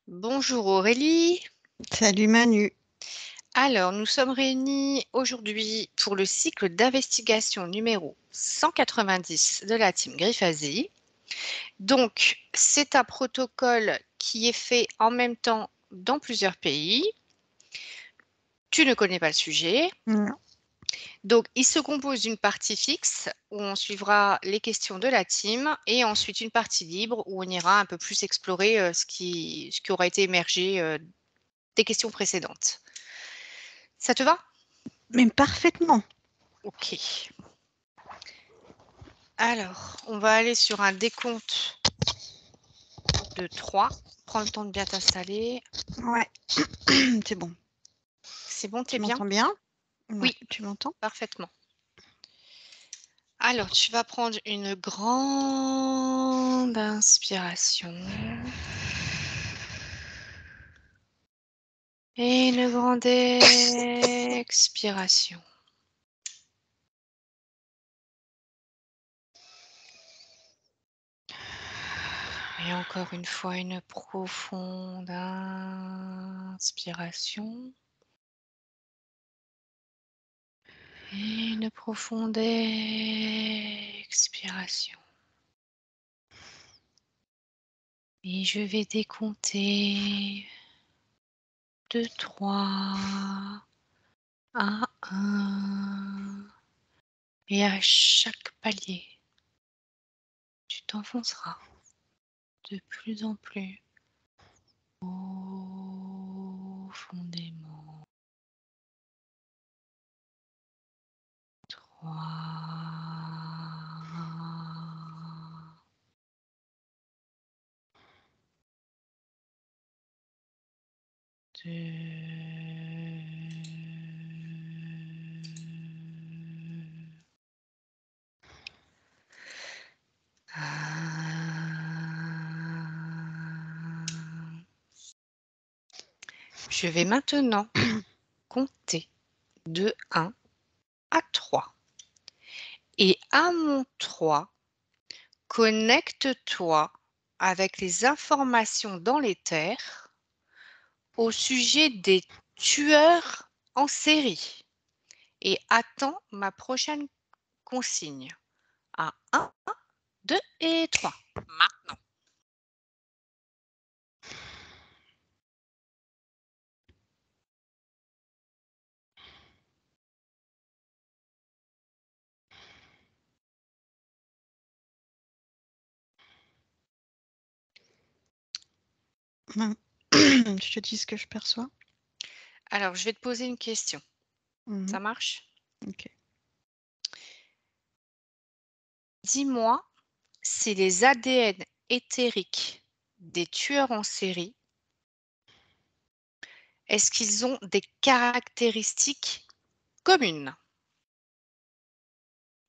Bonjour Aurélie. Salut Manu. Alors, nous sommes réunis aujourd'hui pour le cycle d'investigation numéro 190 de la team Griffasie. Donc, c'est un protocole qui est fait en même temps dans plusieurs pays. Tu ne connais pas le sujet. Non. Donc, il se compose d'une partie fixe où on suivra les questions de la team et ensuite une partie libre où on ira un peu plus explorer ce qui aura été émergé des questions précédentes. Ça te va? Mais parfaitement. Ok. Alors, on va aller sur un décompte de 3. Prends le temps de bien t'installer. Ouais. C'est bon. C'est bon, t'es Tu bien? m'entends bien? Ouais, Oui, tu m'entends? parfaitement. Alors, tu vas prendre une grande inspiration et une grande expiration. Et encore une fois, une profonde inspiration. Et une profonde expiration. Et je vais décompter de 3 à 1. Et à chaque palier, tu t'enfonceras de plus en plus profondément. 3, 2, 1. Je vais maintenant compter de 1 à 3. Et à mon 3, connecte-toi avec les informations dans les terres au sujet des tueurs en série et attends ma prochaine consigne à 1, 2 et 3. Maintenant. Je te dis ce que je perçois. Alors, je vais te poser une question. Ça marche? Ok. Dis-moi si les ADN éthériques des tueurs en série, est-ce qu'ils ont des caractéristiques communes?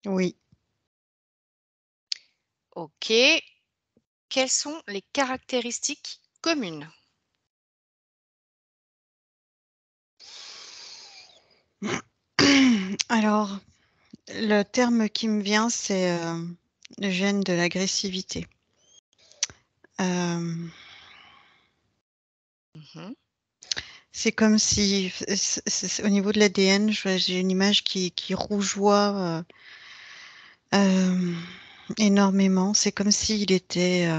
Oui. Ok. Quelles sont les caractéristiques communes? Alors, le terme qui me vient, c'est le gène de l'agressivité. C'est comme si, au niveau de l'ADN, j'ai une image qui rougeoie énormément. C'est comme s'il était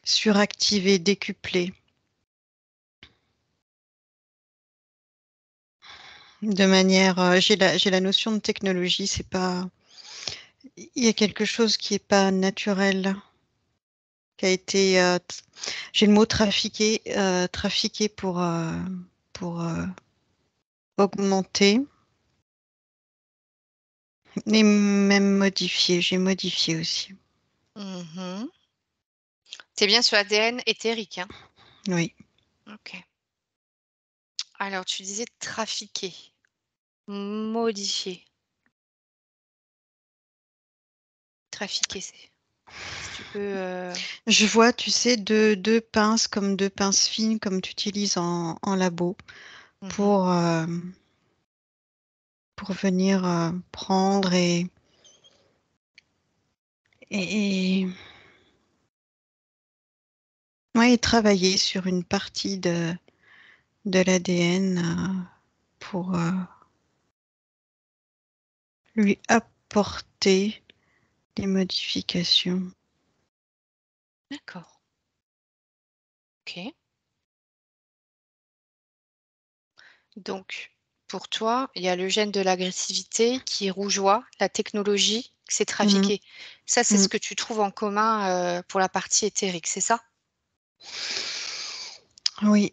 suractivé, décuplé. De manière, j'ai la notion de technologie, c'est pas, il y a quelque chose qui est pas naturel, qui a été, j'ai le mot trafiqué pour augmenter et même modifier. J'ai modifié aussi. C'est bien sur l'ADN éthérique, hein? Oui. Ok. Alors, tu disais trafiquer, modifier. Trafiquer, c'est. Si tu peux. Je vois, tu sais, deux pinces comme deux pinces fines comme tu utilises en labo pour, euh, pour venir prendre et Ouais, et travailler sur une partie de l'ADN pour lui apporter des modifications. D'accord. Ok. Donc, pour toi, il y a le gène de l'agressivité qui est rougeois, la technologie, c'est Mhm, trafiqué. Ça, c'est ce mhm. que tu trouves en commun pour la partie éthérique, c'est ça? Oui,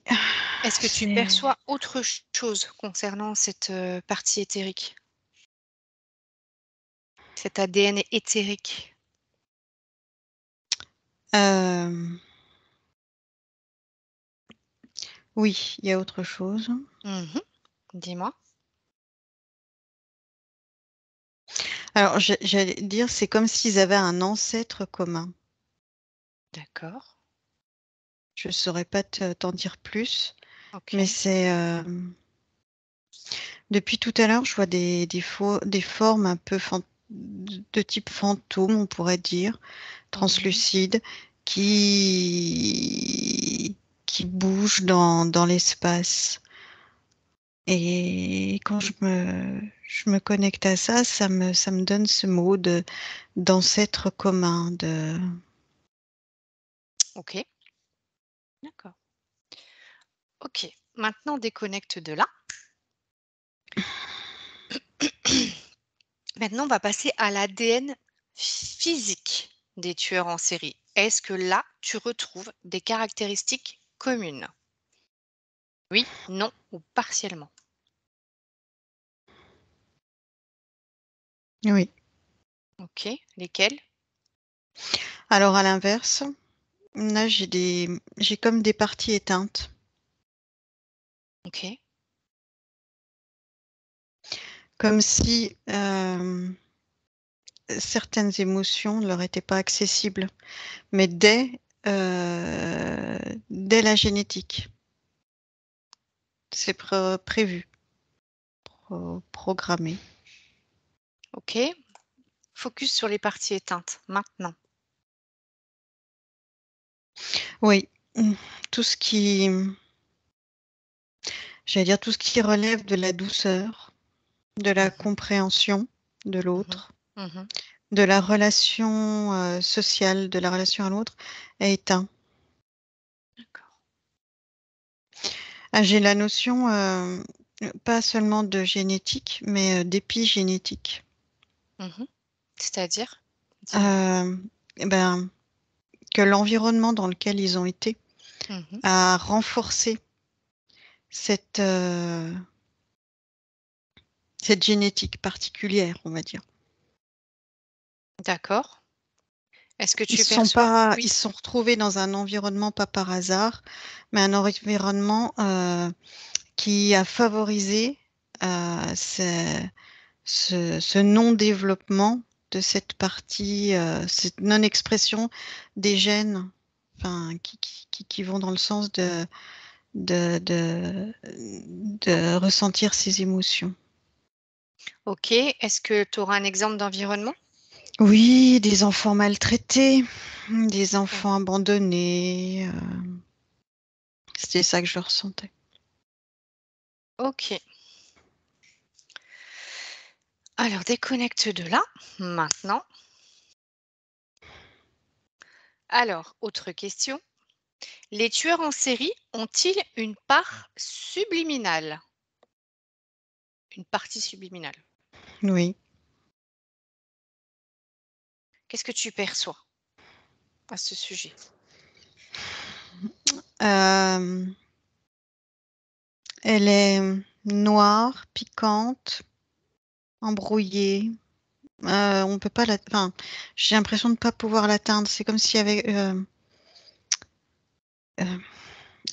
Est-ce que tu c'est. perçois autre chose concernant cette partie éthérique, cet ADN éthérique? euh, Oui, il y a autre chose. Mhm. Dis-moi. Alors, j'allais dire, c'est comme s'ils avaient un ancêtre commun. D'accord. Je ne saurais pas t'en dire plus, mais Ok. c'est depuis tout à l'heure, je vois des formes un peu de type fantôme, on pourrait dire, Mhm. translucides, qui bougent dans l'espace. Et quand je me connecte à ça, ça me donne ce mot d'ancêtre commun, de. Ok. D'accord. Ok. Maintenant, déconnecte de là. Maintenant, on va passer à l'ADN physique des tueurs en série. Est-ce que là, tu retrouves des caractéristiques communes? Oui, non ou partiellement. Oui. Ok, lesquelles? Alors à l'inverse, là j'ai comme des parties éteintes, Ok, comme si certaines émotions ne leur étaient pas accessibles, mais dès la génétique, c'est prévu, programmé. ok. Focus sur les parties éteintes maintenant. Oui, tout ce qui, j'allais dire tout ce qui relève de la douceur, de la Mhm, compréhension de mhm, l'autre, mhm. de la relation sociale, de la relation à l'autre, est éteint. D'accord. Ah, j'ai la notion pas seulement de génétique, mais d'épigénétique. Mhm. C'est-à-dire? Dis-moi. Euh, eh ben, que l'environnement dans lequel ils ont été Mhm. a renforcé cette, cette génétique particulière, on va dire. D'accord. Est-ce que tu perçois? Ils Oui. se sont retrouvés dans un environnement pas par hasard, mais un environnement qui a favorisé ce non-développement de cette partie, cette non-expression des gènes, enfin, qui vont dans le sens de, de, de ressentir ces émotions. Ok. Est-ce que tu auras un exemple d'environnement? Oui, des enfants maltraités, des Oh. enfants abandonnés, c'était ça que je ressentais. Ok. Alors, déconnecte de là, maintenant. Alors, autre question. Les tueurs en série ont-ils une part subliminale? Une partie subliminale. Oui. Qu'est-ce que tu perçois à ce sujet? Euh, Elle est noire, piquante, embrouillée. On peut pas enfin, j'ai l'impression de ne pas pouvoir l'atteindre. C'est comme s'il y avait. Euh,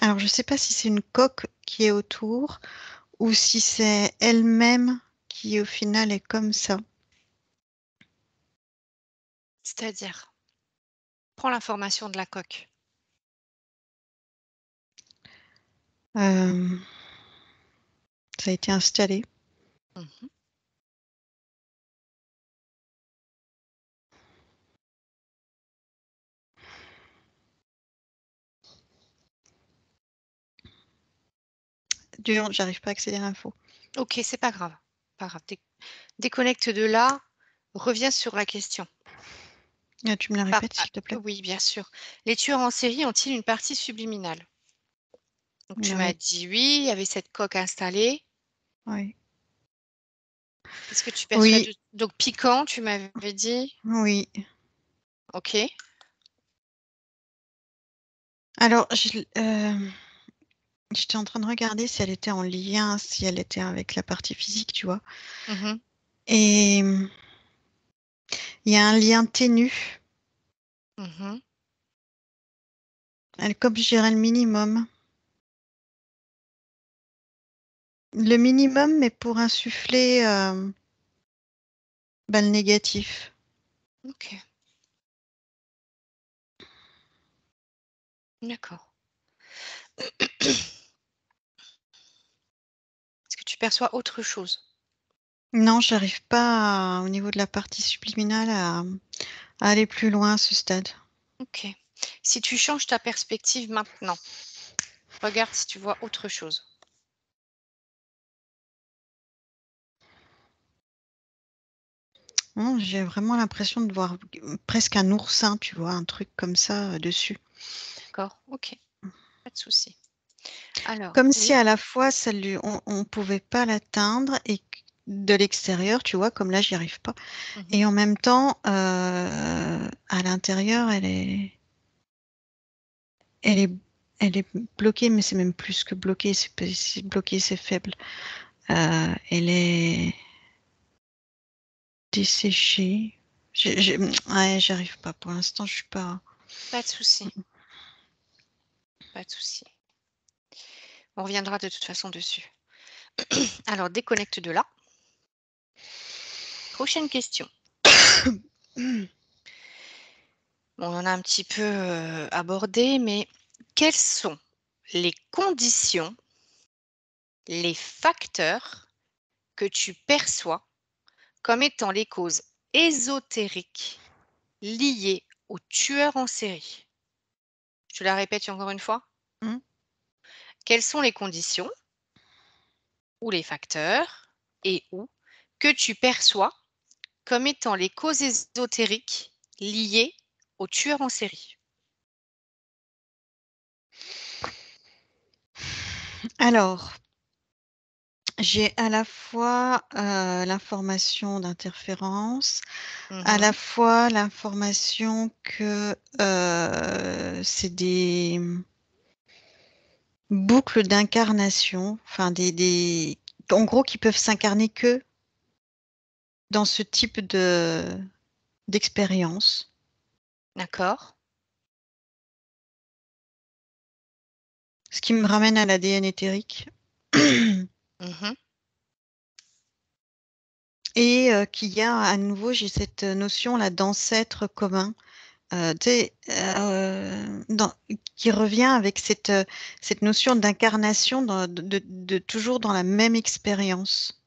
alors, je ne sais pas si c'est une coque qui est autour ou si c'est elle-même qui, au final, est comme ça. C'est-à-dire, prends l'information de la coque. Euh, Ça a été installé. Mhm. j'arrive pas à accéder à l'info. Ok, c'est pas grave. Pas grave. Déconnecte de là. Reviens sur la question. Tu me la répètes, s'il te plaît? Oui, bien sûr. Les tueurs en série ont-ils une partie subliminale? Donc, tu m'as Oui, dit oui, il y avait cette coque installée. oui. Qu'est-ce que tu perçois Oui, de... Donc, piquant, tu m'avais dit. oui. Ok. Alors, j'étais en train de regarder si elle était en lien, si elle était avec la partie physique, tu vois. Mhm, Et il y a un lien ténu, mhm. comme je dirais le minimum. Le minimum, mais pour insuffler le négatif. Ok. D'accord. Est-ce que tu perçois autre chose? Non, j'arrive pas au niveau de la partie subliminale à aller plus loin à ce stade. Ok. Si tu changes ta perspective maintenant, regarde si tu vois autre chose. Non, j'ai vraiment l'impression de voir presque un oursin, tu vois, un truc comme ça dessus. D'accord? Ok. Pas de souci. Alors, Comme si oui. à la fois on pouvait pas l'atteindre et de l'extérieur, tu vois, comme là, j'y arrive pas. Mhm. Et en même temps, à l'intérieur, elle est, elle est bloquée, mais c'est même plus que bloquée. C'est bloqué, c'est faible. Elle est desséchée. Ouais, j'arrive pas. Pour l'instant, je suis pas. Pas de souci. Pas de souci. On reviendra de toute façon dessus. Alors, déconnecte de là. Prochaine question. Bon, on en a un petit peu abordé, mais quelles sont les conditions, les facteurs que tu perçois comme étant les causes ésotériques liées aux tueurs en série? Je te la répète encore une fois. Hmm. Quelles sont les conditions ou les facteurs et ou que tu perçois comme étant les causes ésotériques liées aux tueurs en série? Alors, j'ai à la fois l'information d'interférence, à la Mhm. fois l'information que c'est des boucles d'incarnation, enfin en gros qui peuvent s'incarner que dans ce type d'expérience. D'accord. Ce qui me ramène à l'ADN éthérique. Mhm. Et qu'il y a à nouveau, j'ai cette notion là d'ancêtre commun, tu sais, qui revient avec cette notion d'incarnation toujours dans la même expérience.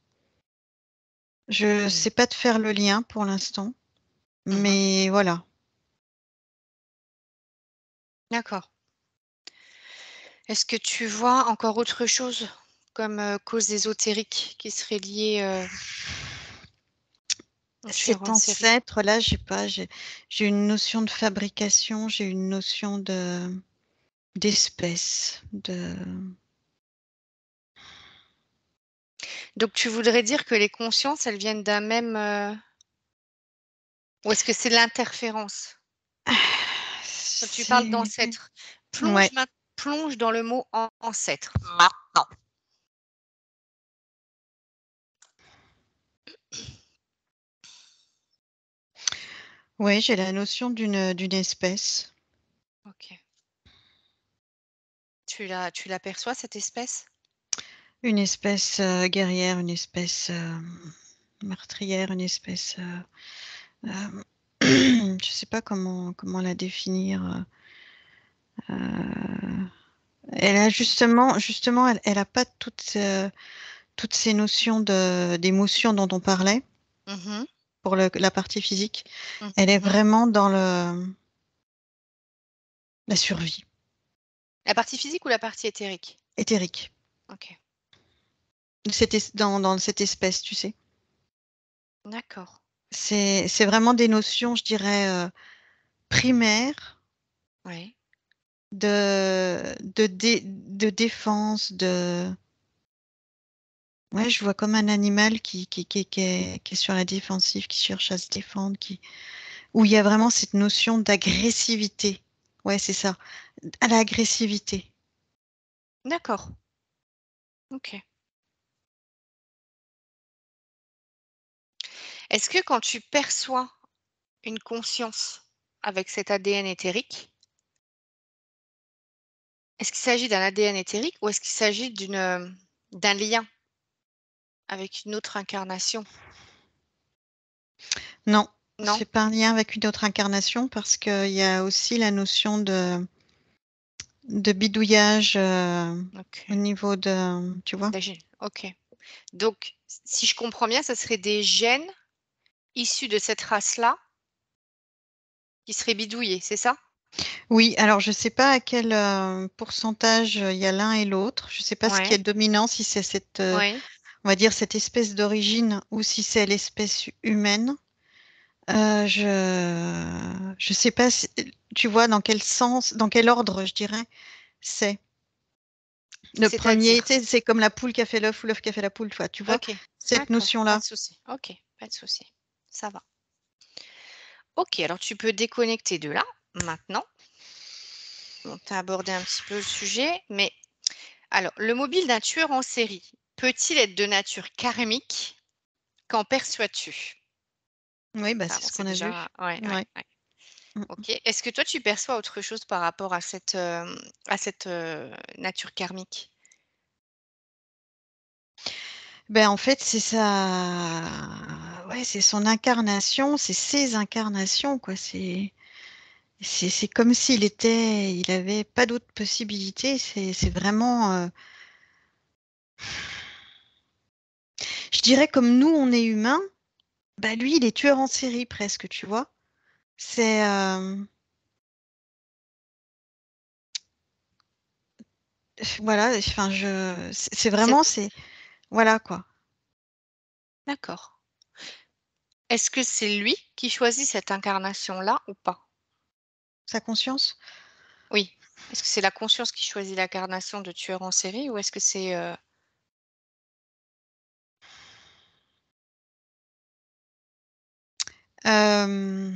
Je Mm. sais pas de faire le lien pour l'instant, Mhm. mais voilà. D'accord. Est-ce que tu vois encore autre chose comme cause ésotérique qui serait liée au tueur Cet en série? ancêtre-là, j'ai une notion de fabrication, j'ai une notion d'espèce, Donc tu voudrais dire que les consciences, elles viennent d'un même... Ou est-ce que c'est l'interférence? Quand tu parles c'est d'ancêtre, ouais. plonge dans le mot ancêtre. Maintenant. Ouais, j'ai la notion d'une espèce. Ok. Tu l'aperçois, cette espèce? Une espèce guerrière, une espèce meurtrière, une espèce. Je sais pas comment la définir. euh, Elle a justement, elle a pas toutes ces notions d'émotion dont on parlait Mhm, pour la partie physique. Elle est mhm. vraiment dans la survie La partie physique ou la partie éthérique? éthérique. Ok. dans cette espèce, tu sais. D'accord. C'est vraiment des notions, je dirais, primaires Oui. de défense, Ouais, je vois comme un animal qui est sur la défensive, qui cherche à se défendre, où il y a vraiment cette notion d'agressivité. Ouais, c'est ça. À l'agressivité. D'accord. Ok. Est-ce que quand tu perçois une conscience avec cet ADN éthérique, est-ce qu'il s'agit d'un ADN éthérique ou est-ce qu'il s'agit d'un lien avec une autre incarnation? Non, Non? c'est pas un lien avec une autre incarnation parce qu'il y a aussi la notion de bidouillage Ok. au niveau de, tu vois? Ok. Donc, si je comprends bien, ça serait des gènes issus de cette race-là qui seraient bidouillés, c'est ça? Oui, alors je sais pas à quel pourcentage il y a l'un et l'autre. Je sais pas ce qui est Ouais. dominant, si c'est cette, Oui. on va dire cette espèce d'origine ou si c'est l'espèce humaine. Je sais pas si, tu vois dans quel sens, dans quel ordre, je dirais, c'est. Le premier, tu C'est-à-dire? sais, c'est comme la poule qui a fait l'œuf ou l'œuf qui a fait la poule, tu vois, Ok. cette D'accord. Pas notion-là. de souci. Ok. Pas de souci. Ça va. Ok. Alors, tu peux déconnecter de là maintenant. On t'a abordé un petit peu le sujet, mais alors, le mobile d'un tueur en série peut-il être de nature karmique? Qu'en perçois-tu? Oui, bah, Ça, c'est on ce sait qu'on a déjà. vu. Ouais, ouais, Ouais. ouais. Mm. Ok. Est-ce que toi, tu perçois autre chose par rapport à cette nature karmique? Ben, en fait, c'est ça. Ouais, c'est son incarnation, c'est ses incarnations, quoi. C'est comme il avait pas d'autre possibilité. C'est vraiment, je dirais comme nous, on est humain, bah lui, il est tueur en série presque, tu vois. C'est, voilà, enfin, c'est C'est vraiment, voilà quoi, d'accord. Est-ce que c'est lui qui choisit cette incarnation-là ou pas? sa conscience. Oui. Est-ce que c'est la conscience qui choisit l'incarnation de tueur en série ou est-ce que c'est Euh,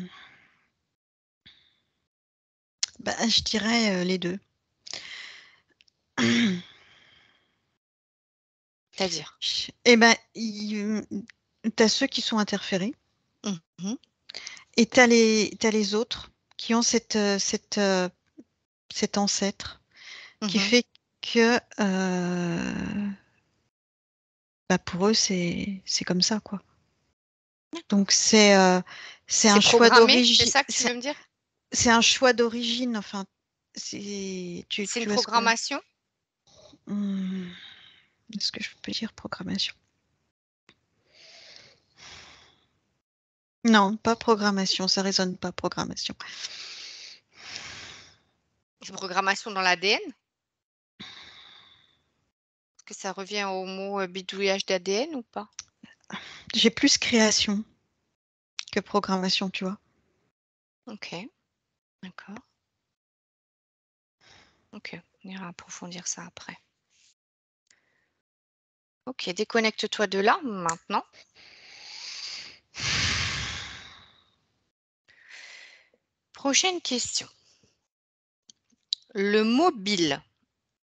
bah, je dirais les deux. c'est-à-dire? Eh ben, t'as ceux qui sont interférés Mhm, et t'as les autres qui ont cet ancêtre qui mhm. fait que bah, pour eux, c'est comme ça, quoi. Donc D'accord. c'est C'est un choix programmé, c'est d'origine. ça que tu veux me dire? C'est un choix d'origine. Enfin, C'est une tu vois ce que. programmation? Hmm, est-ce que je peux dire programmation? Non, pas programmation. Ça résonne pas programmation. C'est une programmation dans l'ADN? Est-ce que ça revient au mot bidouillage d'ADN ou pas? J'ai plus création que programmation, tu vois. Ok, d'accord. Ok, on ira approfondir ça après. Ok, déconnecte-toi de là maintenant. Prochaine question. Le mobile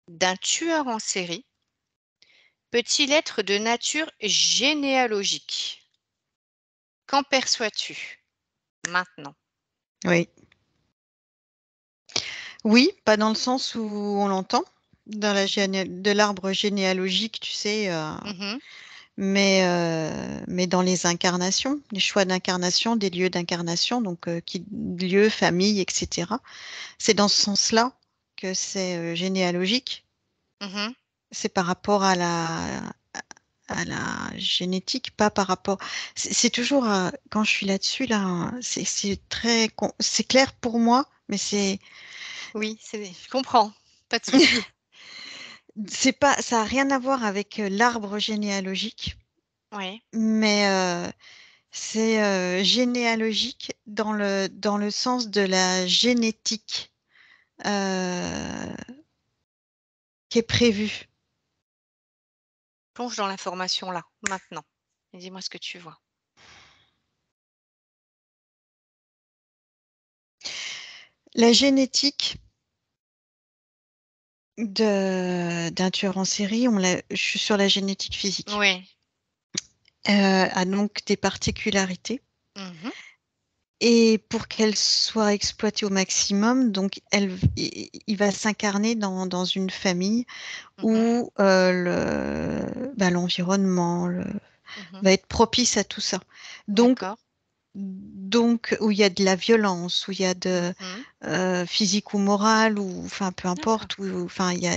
d'un tueur en série peut-il être de nature généalogique? Qu'en perçois-tu maintenant? Oui. Oui, pas dans le sens où on l'entend, Mhm, de l'arbre généalogique, tu sais, mhm, mais dans les incarnations, les choix d'incarnation, des lieux d'incarnation, donc lieux, famille, etc. C'est dans ce sens-là que c'est généalogique. mhm. C'est par rapport à la génétique, pas par rapport. C'est toujours, quand je suis là-dessus, là, c'est clair pour moi, mais c'est. Oui, je comprends. Pas de souci. ça a rien à voir avec l'arbre généalogique, Oui. mais c'est généalogique dans le sens de la génétique qui est prévue. Plonge dans l'information là, maintenant. Et dis-moi ce que tu vois. La génétique d'un tueur en série, je suis sur la génétique physique, Oui. a donc des particularités. Mhm, Et pour qu'elle soit exploitée au maximum, donc il va s'incarner dans une famille mhm, où l'environnement mhm. va être propice à tout ça. Donc, D'accord. où il y a de la violence, où il y a de Mhm. physique ou morale, ou enfin peu D'accord. importe, enfin il y a.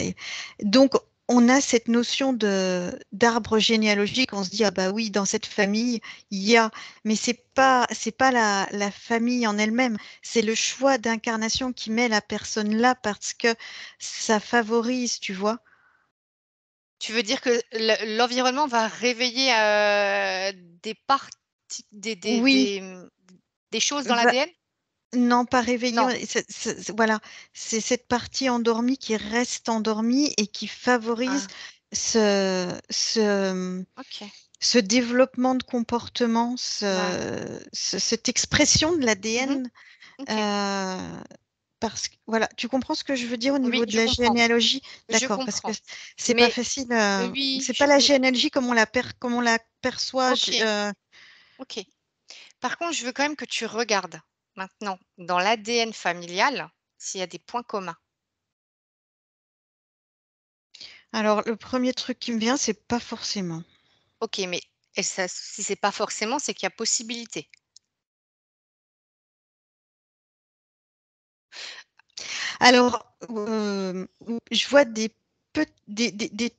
Donc on a cette notion de d'arbre généalogique. On se dit ah bah oui, dans cette famille il y a, mais c'est pas la famille en elle-même. C'est le choix d'incarnation qui met la personne là parce que ça favorise, tu vois. Tu veux dire que l'environnement va réveiller des parties, Oui, des choses dans va- l'ADN? non, pas réveillée. Non. Voilà, c'est cette partie endormie qui reste endormie et qui favorise Ah, ce, ce, ok. ce développement de comportement, D'accord. cette expression de Mhm, l'ADN. ok. euh, parce que, voilà, tu comprends ce que je veux dire au Oui, niveau de je la comprends. généalogie? Je D'accord, parce que comprends. c'est pas Mais facile. oui, C'est pas la généalogie comme comme on la perçoit. ok. Ok. Par contre, je veux quand même que tu regardes maintenant dans l'ADN familial s'il y a des points communs. Alors, le premier truc qui me vient, c'est pas forcément. Ok, mais et ça, si c'est pas forcément, c'est qu'il y a possibilité. Alors, je vois des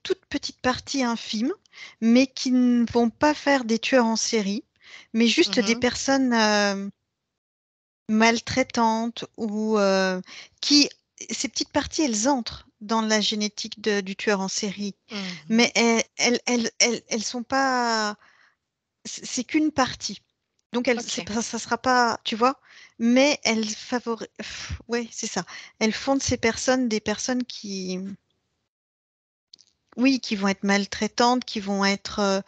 toutes petites parties infimes, mais qui ne vont pas faire des tueurs en série, mais juste des Mhm, personnes maltraitantes ou qui, ces petites parties, elles entrent dans la génétique du tueur en série, mhm. mais elles sont pas, c'est qu'une partie. Donc, Ok, ça sera pas, tu vois, mais elles favorisent, ouais, c'est ça. Elles font de ces personnes des personnes qui, oui, qui vont être maltraitantes, qui vont être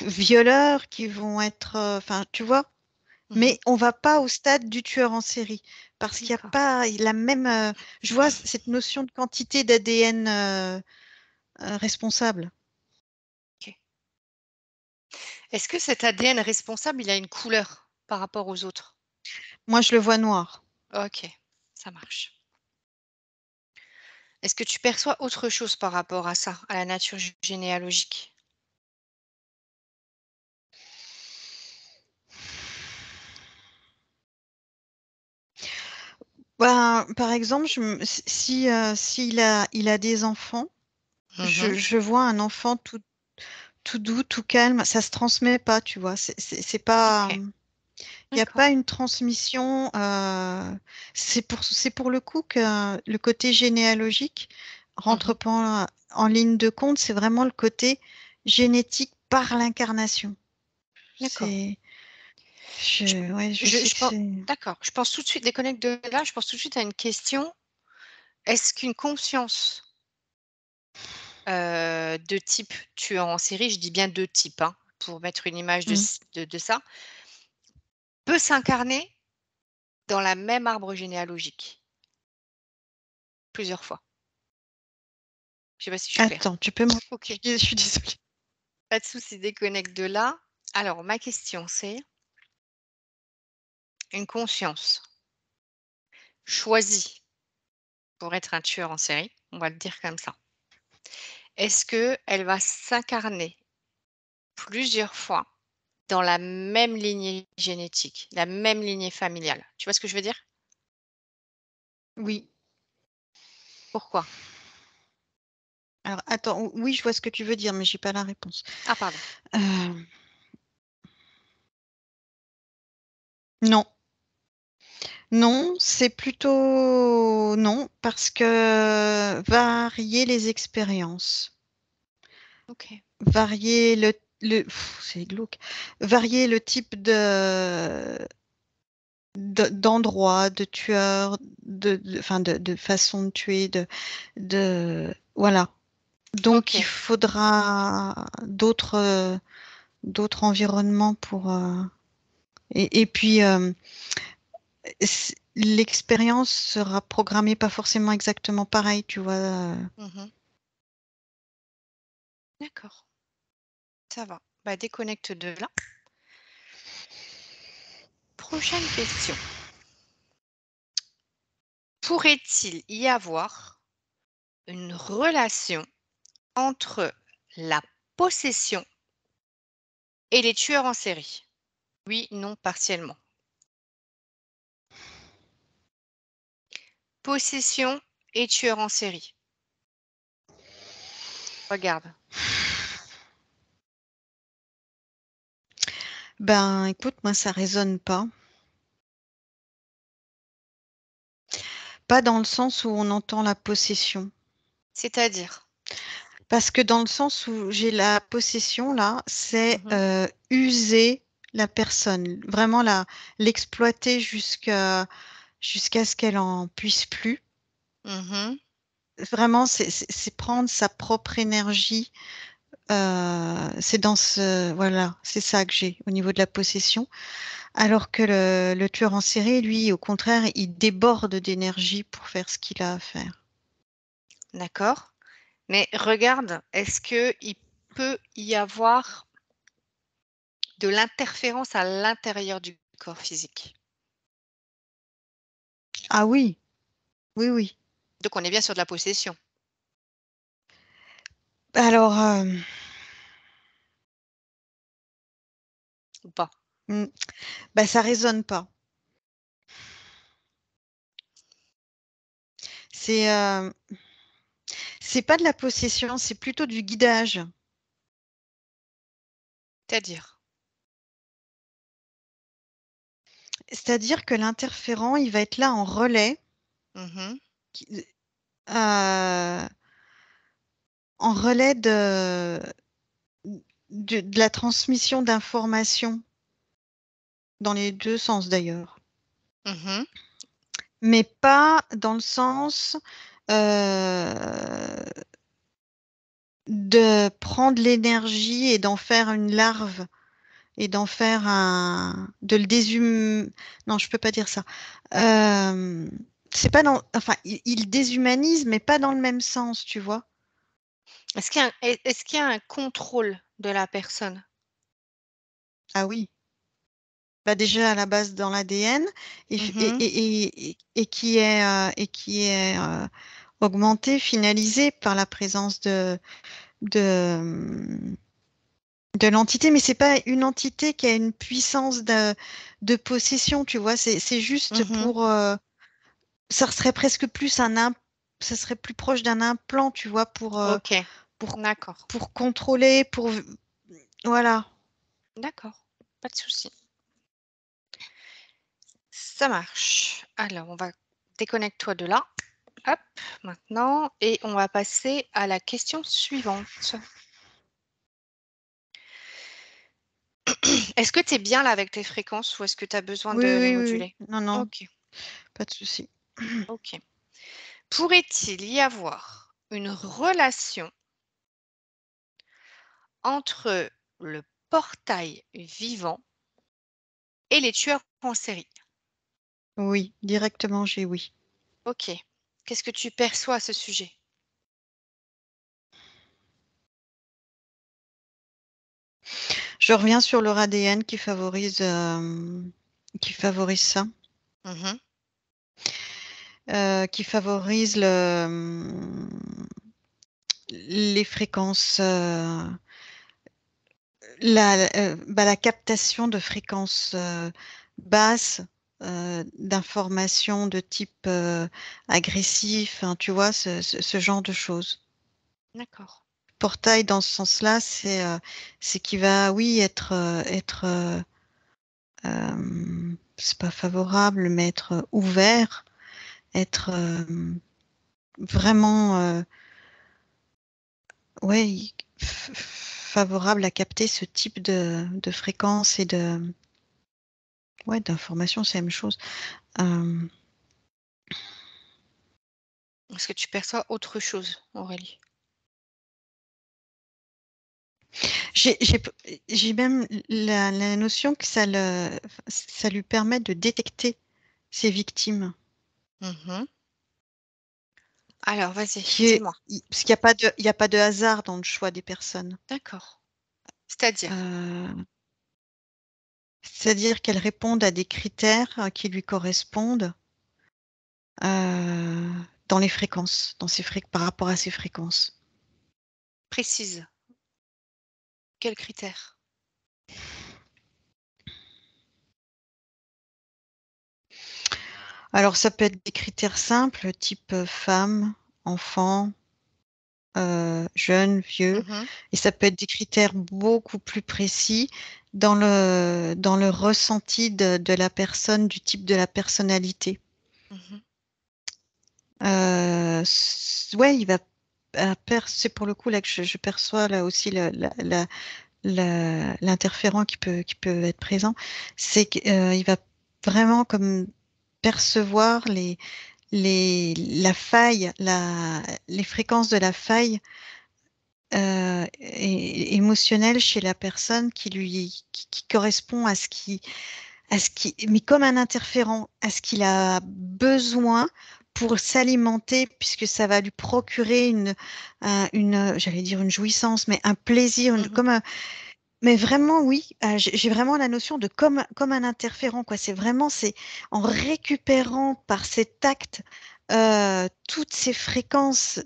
violeurs, qui vont être, enfin, tu vois. mhm, Mais on va pas au stade du tueur en série parce qu'il n'y a d'accord. pas la même. Je vois cette notion de quantité d'ADN responsable. Ok. Est-ce que cet ADN responsable, il a une couleur par rapport aux autres? Moi, je le vois noir. Ok, ça marche. Est-ce que tu perçois autre chose par rapport à ça, à la nature généalogique? Ben, par exemple, s'il a des enfants, Mhm, je vois un enfant tout doux, tout calme. Ça se transmet pas, tu vois. C'est pas. ok, Il n'y a pas d'accord. une transmission. C'est pour le coup que le côté généalogique rentre Mhm, pas en ligne de compte. C'est vraiment le côté génétique par l'incarnation. d'accord. C'est, Je, ouais, je sais je que pense, c'est. d'accord. Je pense tout de suite, déconnecte de là, je pense tout de suite à une question. Est-ce qu'une conscience de type tueur en série, je dis bien de type, hein, pour mettre une image Hmm. de ça, peut s'incarner dans la même arbre généalogique plusieurs fois? Je sais pas si je suis claire. Attends, tu peux me. Ok, Je suis désolée. pas de souci, déconnecte de là. Alors, ma question, c'est une conscience choisie pour être un tueur en série, on va le dire comme ça. Est-ce que elle va s'incarner plusieurs fois dans la même lignée génétique, la même lignée familiale? Tu vois ce que je veux dire? Oui. Pourquoi? Alors, attends. Oui, je vois ce que tu veux dire, mais j'ai pas la réponse. Ah, pardon. Euh, non. Non, c'est plutôt non, parce que varier les expériences, Ok. varier c'est glauque, varier le type d'endroit, de tueur, enfin de façon de tuer, voilà. Donc il Ok. faudra d'autres environnements pour et puis l'expérience sera programmée pas forcément exactement pareil, tu vois. Mhm. D'accord. Ça va. Bah, déconnecte de là. Prochaine question. Pourrait-il y avoir une relation entre la possession et les tueurs en série? Oui, non, partiellement. Possession et tueur en série. Regarde. Ben écoute, moi ça résonne pas. Pas dans le sens où on entend la possession. C'est-à-dire? Parce que dans le sens où j'ai la possession, là, c'est Mhm, user la personne, vraiment l'exploiter jusqu'à ce qu'elle en puisse plus. mhm. Vraiment, c'est prendre sa propre énergie. C'est dans voilà, c'est ça que j'ai au niveau de la possession. Alors que le tueur en série, lui, au contraire, il déborde d'énergie pour faire ce qu'il a à faire. D'accord. Mais regarde, est-ce qu'il peut y avoir de l'interférence à l'intérieur du corps physique? Ah oui, oui, oui. Donc on est bien sur de la possession, Alors, ou pas? hmm, bah, ça résonne pas. C'est c'est pas de la possession, c'est plutôt du guidage. C'est-à-dire? C'est-à-dire que l'interférent, il va être là en relais, Mhm, qui- euh, en relais de la transmission d'informations, dans les deux sens d'ailleurs. mhm, Mais pas dans le sens euh, de prendre l'énergie et d'en faire une larve et d'en faire de le Non, je peux pas dire ça. Euh, c'est pas dans, enfin, il déshumanise, mais pas dans le même sens, tu vois. Est-ce qu'il y a un contrôle de la personne? Ah oui. Bah déjà à la base dans l'ADN Mhm, et qui est augmenté, finalisé par la présence de, de l'entité, mais c'est pas une entité qui a une puissance de possession, tu vois. C'est juste mhm. pour ça serait presque plus ça serait plus proche d'un implant, tu vois, Ok, pour, d'accord. pour contrôler, voilà. D'accord, pas de souci. Ça marche. Alors, on va déconnecte-toi de là. Hop, maintenant, et on va passer à la question suivante. Est-ce que tu es bien là avec tes fréquences ou est-ce que tu as besoin Oui, de les oui, oui, oui. moduler? Non, non, Ok, pas de souci. ok. Pourrait-il y avoir une relation entre le portail vivant et les tueurs en série? Oui, directement, j'ai oui. Ok. Qu'est-ce que tu perçois à ce sujet? Je reviens sur leur ADN qui favorise ça, Mhm, qui favorise les fréquences, la captation de fréquences basses, d'informations de type agressif, hein, tu vois, ce genre de choses. d'accord. Portail dans ce sens-là, c'est qui va, oui, être c'est pas favorable, mais être ouvert, être vraiment ouais, favorable à capter ce type de fréquence et ouais, d'information, c'est la même chose. Euh, Est-ce que tu perçois autre chose, Aurélie? j'ai j'ai- j'ai même la notion que ça lui permet de détecter ses victimes. Mhm. Alors, vas-y, Qui est, dis-moi. parce qu'il y a pas de hasard dans le choix des personnes. D'accord. C'est-à-dire? Euh, C'est-à-dire qu'elles répondent à des critères qui lui correspondent euh, dans les fréquences, par rapport à ces fréquences. Précise. Quels critères? Alors, ça peut être des critères simples, type femme, enfant, jeune, vieux, Mhm, et ça peut être des critères beaucoup plus précis dans le ressenti de la personne, du type de la personnalité. mhm. Ouais, il va c'est pour le coup là que je perçois là aussi l'interférent qui peut être présent, c'est qu'il va vraiment comme percevoir la faille, les fréquences de la faille émotionnelle chez la personne qui correspond mais comme un interférent, à ce qu'il a besoin pour s'alimenter, puisque ça va lui procurer j'allais dire une jouissance, mais un plaisir, Mhm. mais vraiment, oui, j'ai vraiment la notion de comme un interférent, quoi. C'est en récupérant par cet acte toutes ces fréquences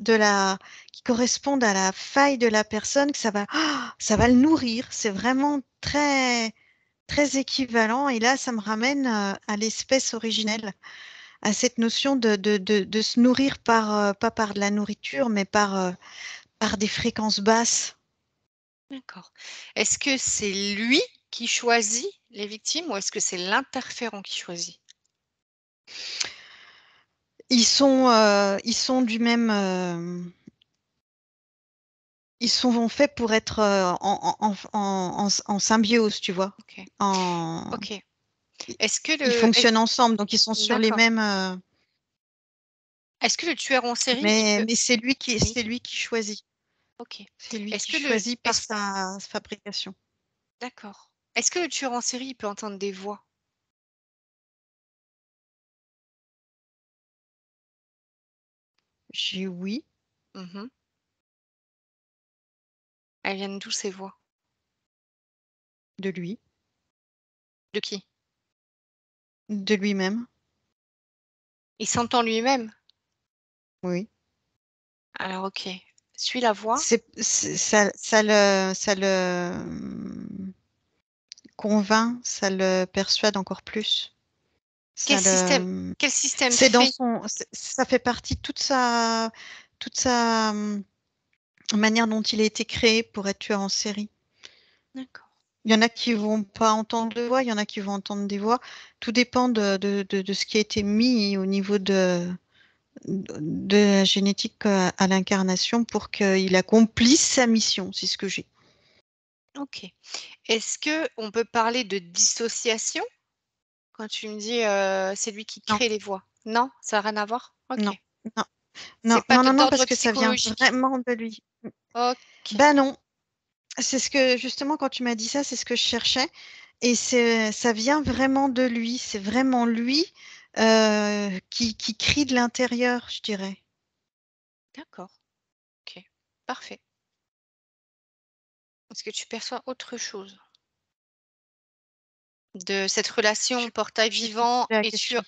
qui correspondent à la faille de la personne que ça va le nourrir. C'est vraiment très, très équivalent. Et là, ça me ramène à l'espèce originelle, à cette notion de se nourrir pas par de la nourriture, mais par des fréquences basses. D'accord. Est-ce que c'est lui qui choisit les victimes ou est-ce que c'est l'interférent qui choisit? Ils sont du même. Ils sont faits pour être en symbiose, tu vois. Ok. En, Ok. Est-ce que ils le est- fonctionnent ensemble, donc ils sont sur les d'accord. mêmes. Est-ce que le tueur en série, il peut. Mais Oui. c'est lui qui choisit. Ok. C'est lui Est-ce qui que le choisit par est-ce sa fabrication. d'accord. Est-ce que le tueur en série, il peut entendre des voix? J'ai oui Mhm. Elles viennent d'où ces voix? de lui, De qui? de lui-même. Il s'entend lui-même? Oui. Alors ok. Suis la voix. Ça le convainc, ça le persuade encore plus. Quel Ça système le, quel système c'est dans fait? son, ça fait partie de toute sa manière dont il a été créé pour être tueur en série. D'accord. Il y en a qui vont pas entendre de voix, il y en a qui vont entendre des voix. Tout dépend de ce qui a été mis au niveau de la génétique à l'incarnation pour qu'il accomplisse sa mission. C'est ce que j'ai. Ok. Est-ce que on peut parler de dissociation quand tu me dis c'est lui qui Non, crée les voix? Non, ça n'a rien à voir? Ok. non, non, C'est pas non, d'ordre parce que ça vient psychologique. vraiment de lui. Ok. Ben non, c'est ce que, justement, quand tu m'as dit ça, c'est ce que je cherchais. Et ça vient vraiment de lui. C'est vraiment lui qui crie de l'intérieur, je dirais. D'accord. Ok. Parfait. Est-ce que tu perçois autre chose de cette relation portail Je sais vivant plus la et question. tueur,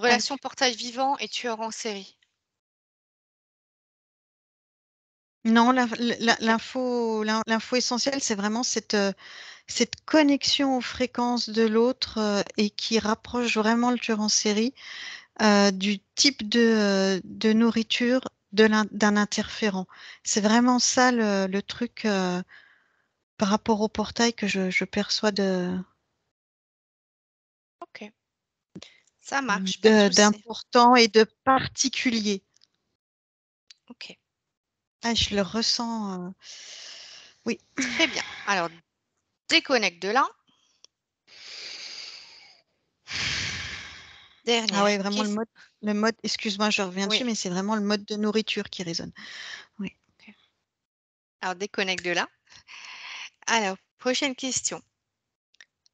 Allez. relation portail vivant et tueur en série? Non, Ok. l'info essentielle, c'est vraiment cette connexion aux fréquences de l'autre et qui rapproche vraiment le tueur en série du type de nourriture d'un interférent. C'est vraiment ça le truc par rapport au portail que je perçois de. Ok. Ça marche, pas de souci. d'important et de particulier. Ok, Ah, je le ressens. Oui. très bien. Alors, déconnecte de là. Ah Dernière ouais, vraiment question. le mode, excuse-moi, je reviens dessus, Oui. mais c'est vraiment le mode de nourriture qui résonne. Oui. Ok. Alors, déconnecte de là. Alors, prochaine question.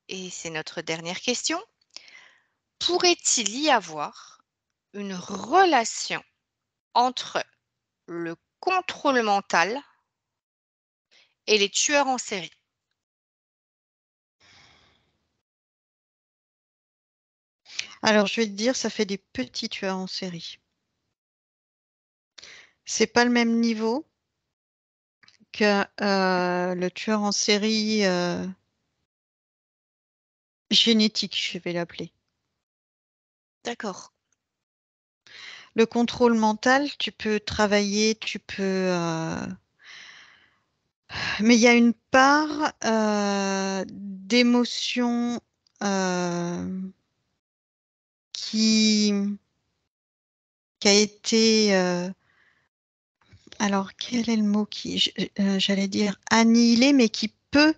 Et c'est notre dernière question. Pourrait-il y avoir une relation entre le contrôle mental et les tueurs en série? Alors, je vais te dire, ça fait des petits tueurs en série. C'est pas le même niveau que le tueur en série génétique, je vais l'appeler. D'accord. Le contrôle mental, tu peux travailler, mais il y a une part d'émotion euh, qui, qui a été, alors quel est le mot j'allais dire annihilé, mais qui peut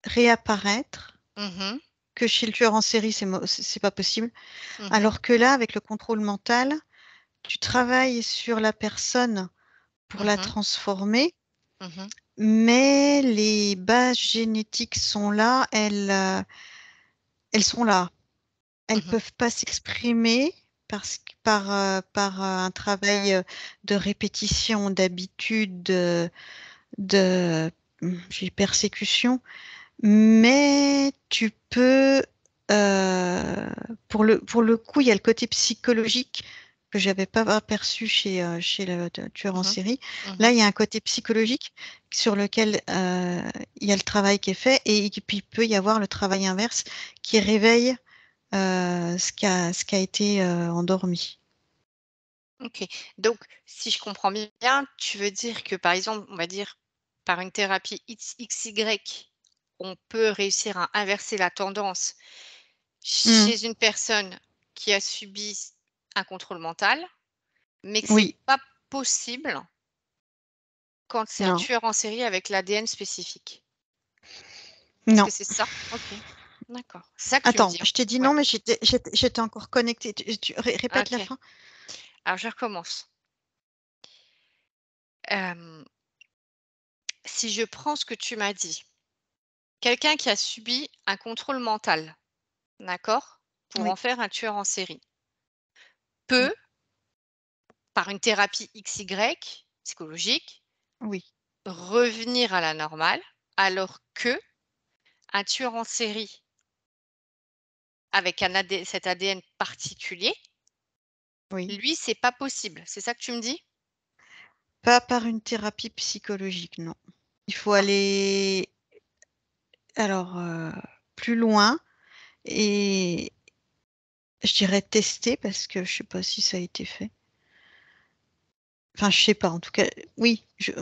réapparaître, Mhm, que chez le tueur en série, c'est pas possible. mhm, Alors que là, avec le contrôle mental, tu travailles sur la personne pour la mhm, transformer, mhm, mais les bases génétiques sont là, elles sont là. Elles mhm, peuvent pas s'exprimer par un travail de répétition, d'habitude, de j'ai persécution, mais tu peux, euh, pour le coup, il y a le côté psychologique que j'avais pas aperçu chez le tueur en mhm, série. Là, mhm. il y a un côté psychologique sur lequel il y a le travail qui est fait, et puis il peut y avoir le travail inverse qui réveille ce qui a été endormi. Ok. Donc, si je comprends bien, tu veux dire que, par exemple, on va dire, par une thérapie XY, on peut réussir à inverser la tendance Hmm, chez une personne qui a subi un contrôle mental, mais que c'est oui, pas possible quand c'est un non, tueur en série avec l'ADN spécifique. Est-ce que non. c'est ça? Ok, d'accord. C'est ça que tu me Attends, dis, hein? je t'ai dit Ouais. non, mais j'étais encore connectée. Répète la Ok. fin. Alors, je recommence. Euh, si je prends ce que tu m'as dit, quelqu'un qui a subi un contrôle mental, d'accord, pour en Oui, faire un tueur en série, oui, peut, par une thérapie XY psychologique, oui, revenir à la normale, alors que un tueur en série avec cet ADN particulier, oui. lui, c'est pas possible. C'est ça que tu me dis? Pas par une thérapie psychologique, non. Il faut Ah, aller alors plus loin, et je dirais tester, parce que je sais pas si ça a été fait. Enfin, je sais pas. En tout cas, oui, je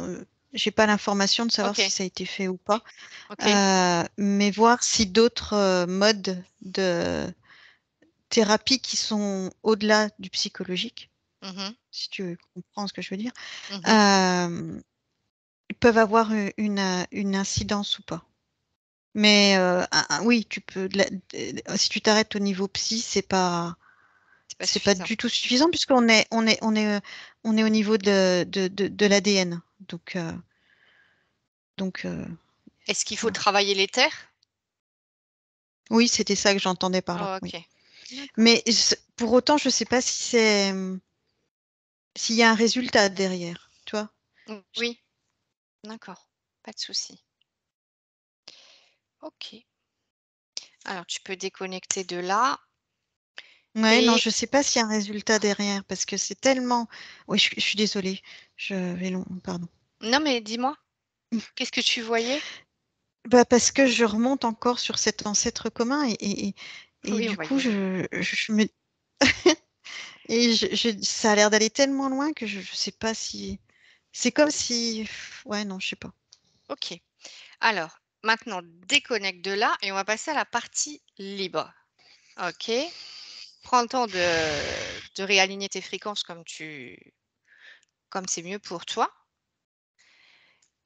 j'ai pas l'information de savoir ok, si ça a été fait ou pas. ok. Mais voir si d'autres modes de thérapie qui sont au-delà du psychologique, Mhm, si tu comprends ce que je veux dire, mhm. euh, peuvent avoir une incidence ou pas. Mais oui, tu peux. Si tu t'arrêtes au niveau psy, C'est pas c'est pas suffisant. du tout suffisant, puisqu'on est au niveau de l'ADN. Donc, Est-ce qu'il faut voilà. travailler les terres? Oui, c'était ça que j'entendais par là. Oh, Oui. ok, d'accord. Mais pour autant, je sais pas si c'est s'il y a un résultat derrière. Tu vois? Oui, d'accord, pas de souci. Ok. Alors, tu peux déconnecter de là Ouais, non, et je sais pas s'il y a un résultat derrière, parce que c'est tellement. Oui, je suis désolée. Je vais long, pardon. non, mais dis-moi, qu'est-ce que tu voyais? Bah, parce que je remonte encore sur cet ancêtre commun, et Oui, on du va coup, y aller. je me et ça a l'air d'aller tellement loin que je sais pas si c'est comme si ouais, non, je sais pas. Ok. Alors, maintenant, déconnecte de là et on va passer à la partie libre. Ok. Prends le temps de réaligner tes fréquences comme c'est mieux pour toi.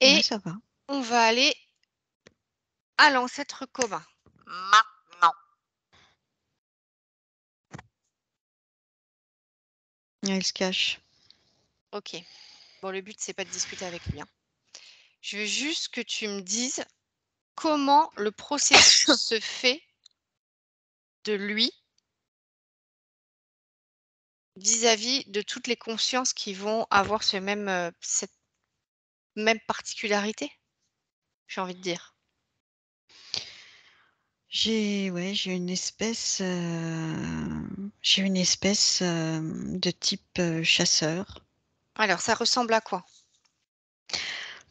Et Ouais, ça va. on va aller à l'ancêtre commun. Maintenant. Elle se cache. Ok. Bon, le but, c'est pas de discuter avec lui, hein. Je veux juste que tu me dises comment le processus se fait de lui vis-à-vis de toutes les consciences qui vont avoir cette même particularité, j'ai envie de dire. J'ai une espèce, de type chasseur. Alors, ça ressemble à quoi?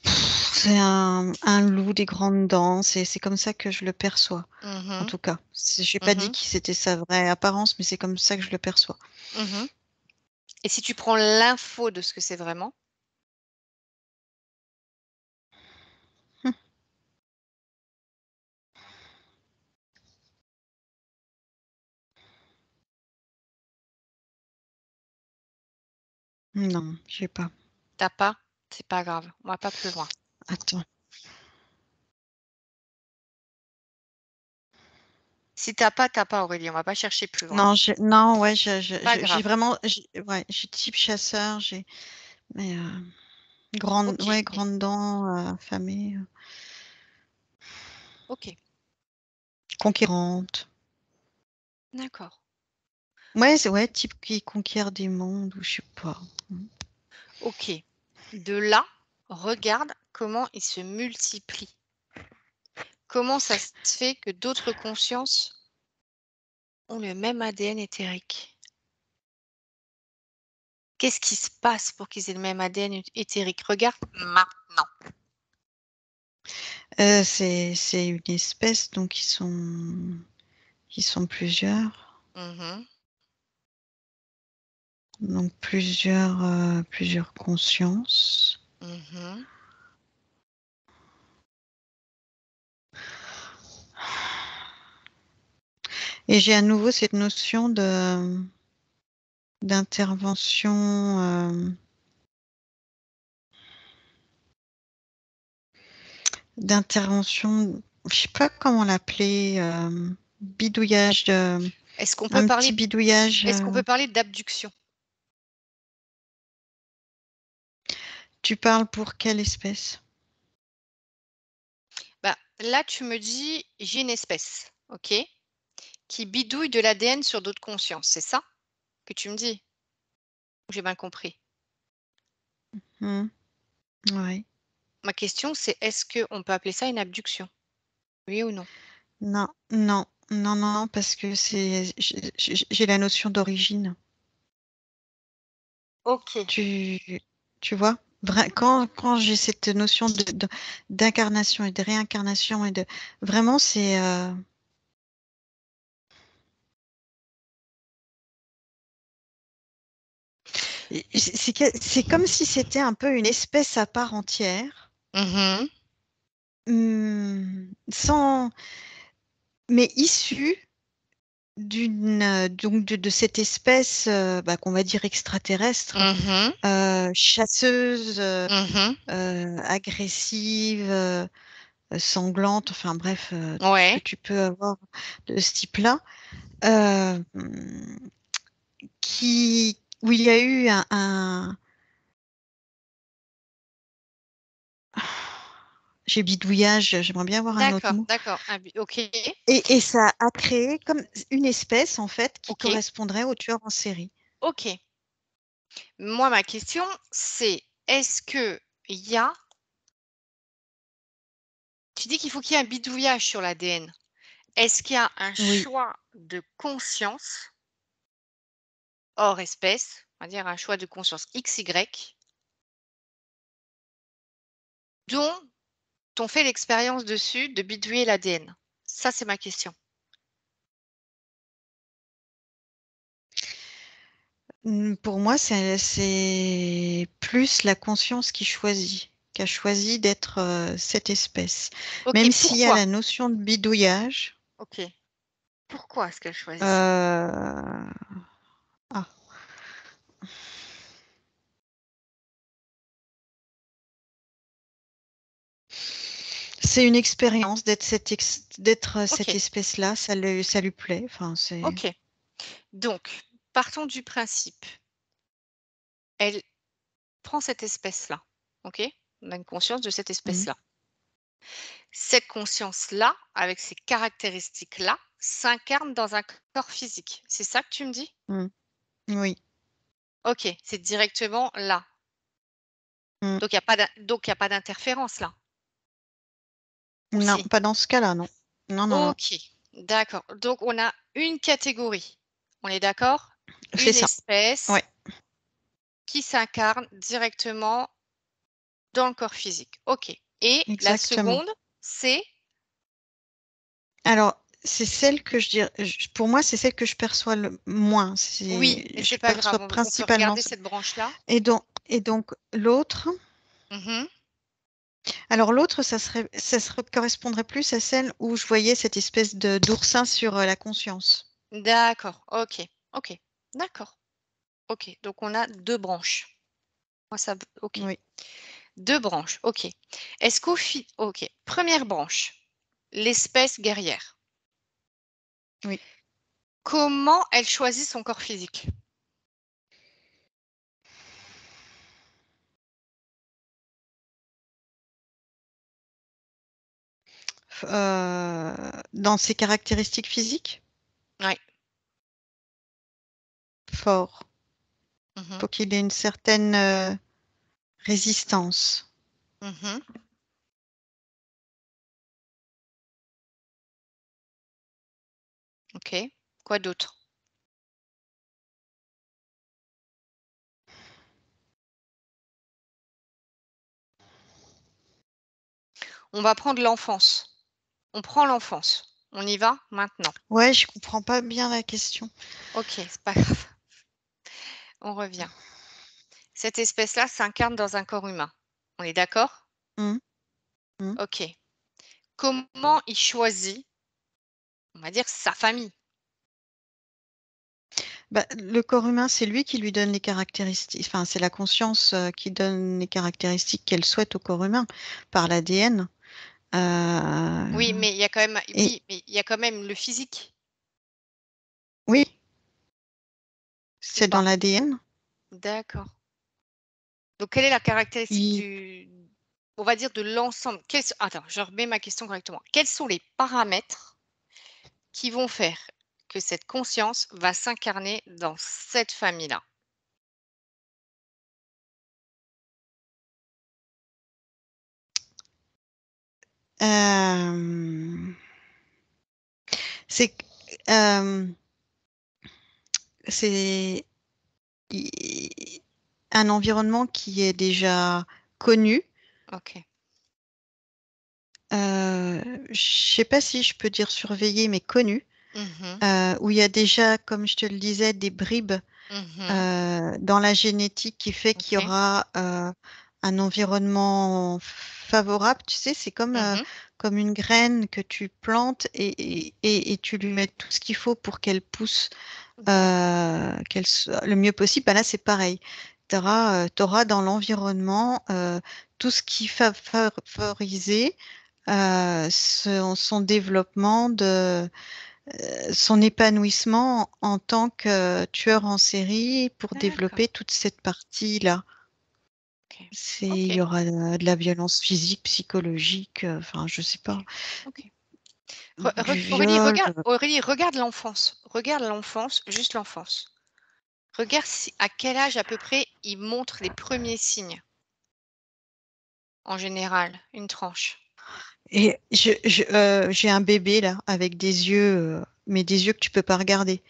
C'est un loup des grandes dents. C'est comme ça que je le perçois, en Mhm, tout cas. J'ai pas dit mhm, que c'était sa vraie apparence, mais c'est comme ça que je le perçois. mhm. Et si tu prends l'info de ce que c'est vraiment? Hum, Non, j'ai pas. T'as pas? C'est pas grave, on va pas plus loin. Attends. Si t'as pas, Aurélie, on va pas chercher plus loin. Non, non, ouais, Pas j'ai grave. vraiment, ouais, j'ai type chasseur, mais Ok, grande dents, affamée, ok, conquérante. d'accord. Ouais, c'est ouais, type qui conquiert des mondes ou je sais pas. Ok. De là, regarde comment il se multiplie. Comment ça se fait que d'autres consciences ont le même ADN éthérique? Qu'est-ce qui se passe pour qu'ils aient le même ADN éthérique? Regarde maintenant. C'est une espèce, donc ils sont plusieurs, Mhm, donc plusieurs consciences. mhm. Et j'ai à nouveau cette notion d'intervention, je sais pas comment l'appeler, bidouillage, Est-ce qu'on peut un parler, petit bidouillage. est-ce qu'on peut parler d'abduction? Tu parles pour quelle espèce? Bah, là, tu me dis, j'ai une espèce, ok, qui bidouille de l'ADN sur d'autres consciences. C'est ça que tu me dis? Ou j'ai mal compris? Hmm, ouais. Ma question, c'est est-ce qu'on peut appeler ça une abduction? Oui ou non? Non, non, non, non, non, parce que j'ai la notion d'origine. Ok. Tu, tu vois? Quand j'ai cette notion d'incarnation et de réincarnation et de vraiment c'est comme si c'était un peu une espèce à part entière, Mhm, sans mais issue donc de cette espèce qu'on va dire extraterrestre, mhm, chasseuse, mhm. agressive, sanglante, enfin bref, tout ce que Ouais. tu peux avoir de ce type-là, euh, où il y a eu j'ai bidouillage, j'aimerais bien avoir un autre D'accord, mot, d'accord. Ok, et ça a créé comme une espèce en fait qui ok, correspondrait au tueur en série. ok. Moi, ma question, c'est est-ce que il y a, tu dis qu'il faut qu'il y ait un bidouillage sur l'ADN. Est-ce qu'il y a un Oui. choix de conscience hors espèce, on va dire un choix de conscience XY, dont on fait l'expérience dessus de bidouiller l'ADN? Ça, c'est ma question. Pour moi, c'est plus la conscience qui a choisi d'être cette espèce. Ok, Même s'il y a pourquoi? la notion de bidouillage, Ok. Pourquoi est-ce qu'elle choisit ça? Ah. C'est une expérience d'être cette OK, espèce-là, ça lui plaît. Enfin, c'est. OK. Donc, partons du principe, elle prend cette espèce-là, OK? On a une conscience de cette Mmh. espèce-là. Cette conscience-là, avec ces caractéristiques-là, s'incarne dans un corps physique. C'est ça que tu me dis? Mmh. Oui. OK, c'est directement là. Mmh. Donc il y a pas d'interférence là? Ou Non, si? pas dans ce cas-là, non. Non, non, non. OK, d'accord. Donc on a une catégorie, on est d'accord? C'est Une ça. espèce Ouais, qui s'incarne directement dans le corps physique. OK, et la exactement. seconde, c'est? Alors, c'est celle que pour moi, c'est celle que je perçois le moins. Oui, mais Je c'est pas grave, perçois on peut principalement regarder ça. cette branche-là. Et donc l'autre, Mmh. alors l'autre, ça correspondrait plus à celle où je voyais cette espèce de d'oursin sur la conscience. D'accord, OK, OK, d'accord, OK, donc on a 2 branches. Moi ça b OK, Oui, 2 branches, OK. OK, première branche, l'espèce guerrière. oui. Comment elle choisit son corps physique? Dans ses caractéristiques physiques, Ouais. fort. Mmh. Faut qu'il ait une certaine résistance. Mmh. OK. Quoi d'autre? On va prendre l'enfance. On prend l'enfance. On y va maintenant. Ouais, je comprends pas bien la question. OK, c'est pas grave. On revient. Cette espèce-là s'incarne dans un corps humain. On est d'accord? Mmh, mmh. OK. Comment il choisit, on va dire, sa famille? Bah, le corps humain, c'est lui qui lui donne les caractéristiques. Enfin, c'est la conscience qui donne les caractéristiques qu'elle souhaite au corps humain par l'ADN. Oui, mais il y a quand même Et oui, mais il y a quand même le physique oui, ou c'est dans pas? l'ADN. D'accord. Donc quelle est la caractéristique Il, du on va dire de l'ensemble? Attends, je remets ma question correctement. Quels sont les paramètres qui vont faire que cette conscience va s'incarner dans cette famille-là? euh, c'est euh, c'est i- un environnement qui est déjà connu. OK. Je sais pas si je peux dire surveillé, mais connu, Mmh. où il y a déjà, comme je te le disais, des bribes Mmh. dans la génétique qui fait qu'il y OK. aura un environnement favorable. Tu sais, c'est Mmh. comme une graine que tu plantes et tu lui mets tout ce qu'il faut pour qu'elle pousse D'accord. qu'elle soit le mieux possible. Bah là, c'est pareil. Tu auras dans l'environnement tout ce qui va favoriser son développement son épanouissement en tant que tueur en série pour D'accord. développer toute cette partie-là. OK. Il y OK. aura de la violence physique, psychologique, enfin, je sais pas, OK. OK. du viol. Aurélie, regarde l'enfance. Regarde l'enfance, juste l'enfance. Regarde si à quel âge à peu près il montre les premiers signes, en général, une tranche? Et j'ai un bébé là, avec des yeux, mais des yeux que tu peux pas regarder.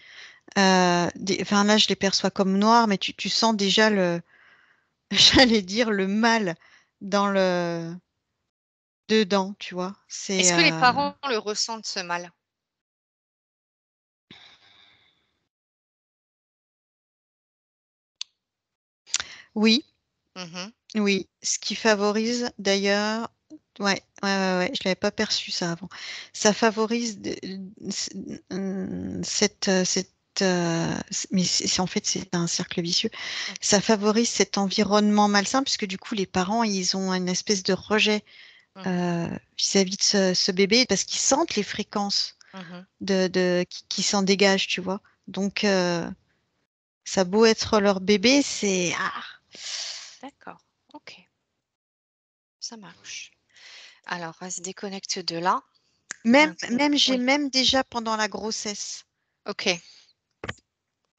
Enfin là, je les perçois comme noirs, mais tu sens déjà j'allais dire le mal dans dedans, tu vois. Est-ce que les parents le ressentent ce mal? Oui, Mmh. oui, ce qui favorise d'ailleurs, Ouais. Je l'avais pas perçu ça avant. Ça favorise mais en fait c'est un cercle vicieux. Ok. Ça favorise cet environnement malsain puisque du coup les parents ils ont une espèce de rejet Mhm, vis-à-vis de ce bébé parce qu'ils sentent les fréquences mhm. qui s'en dégagent, tu vois. Donc ça a beau être leur bébé, c'est D'accord. Ok. Ça marche. Alors, elle se déconnecte de là. Maintenant, j'ai oui. même déjà pendant la grossesse. Ok.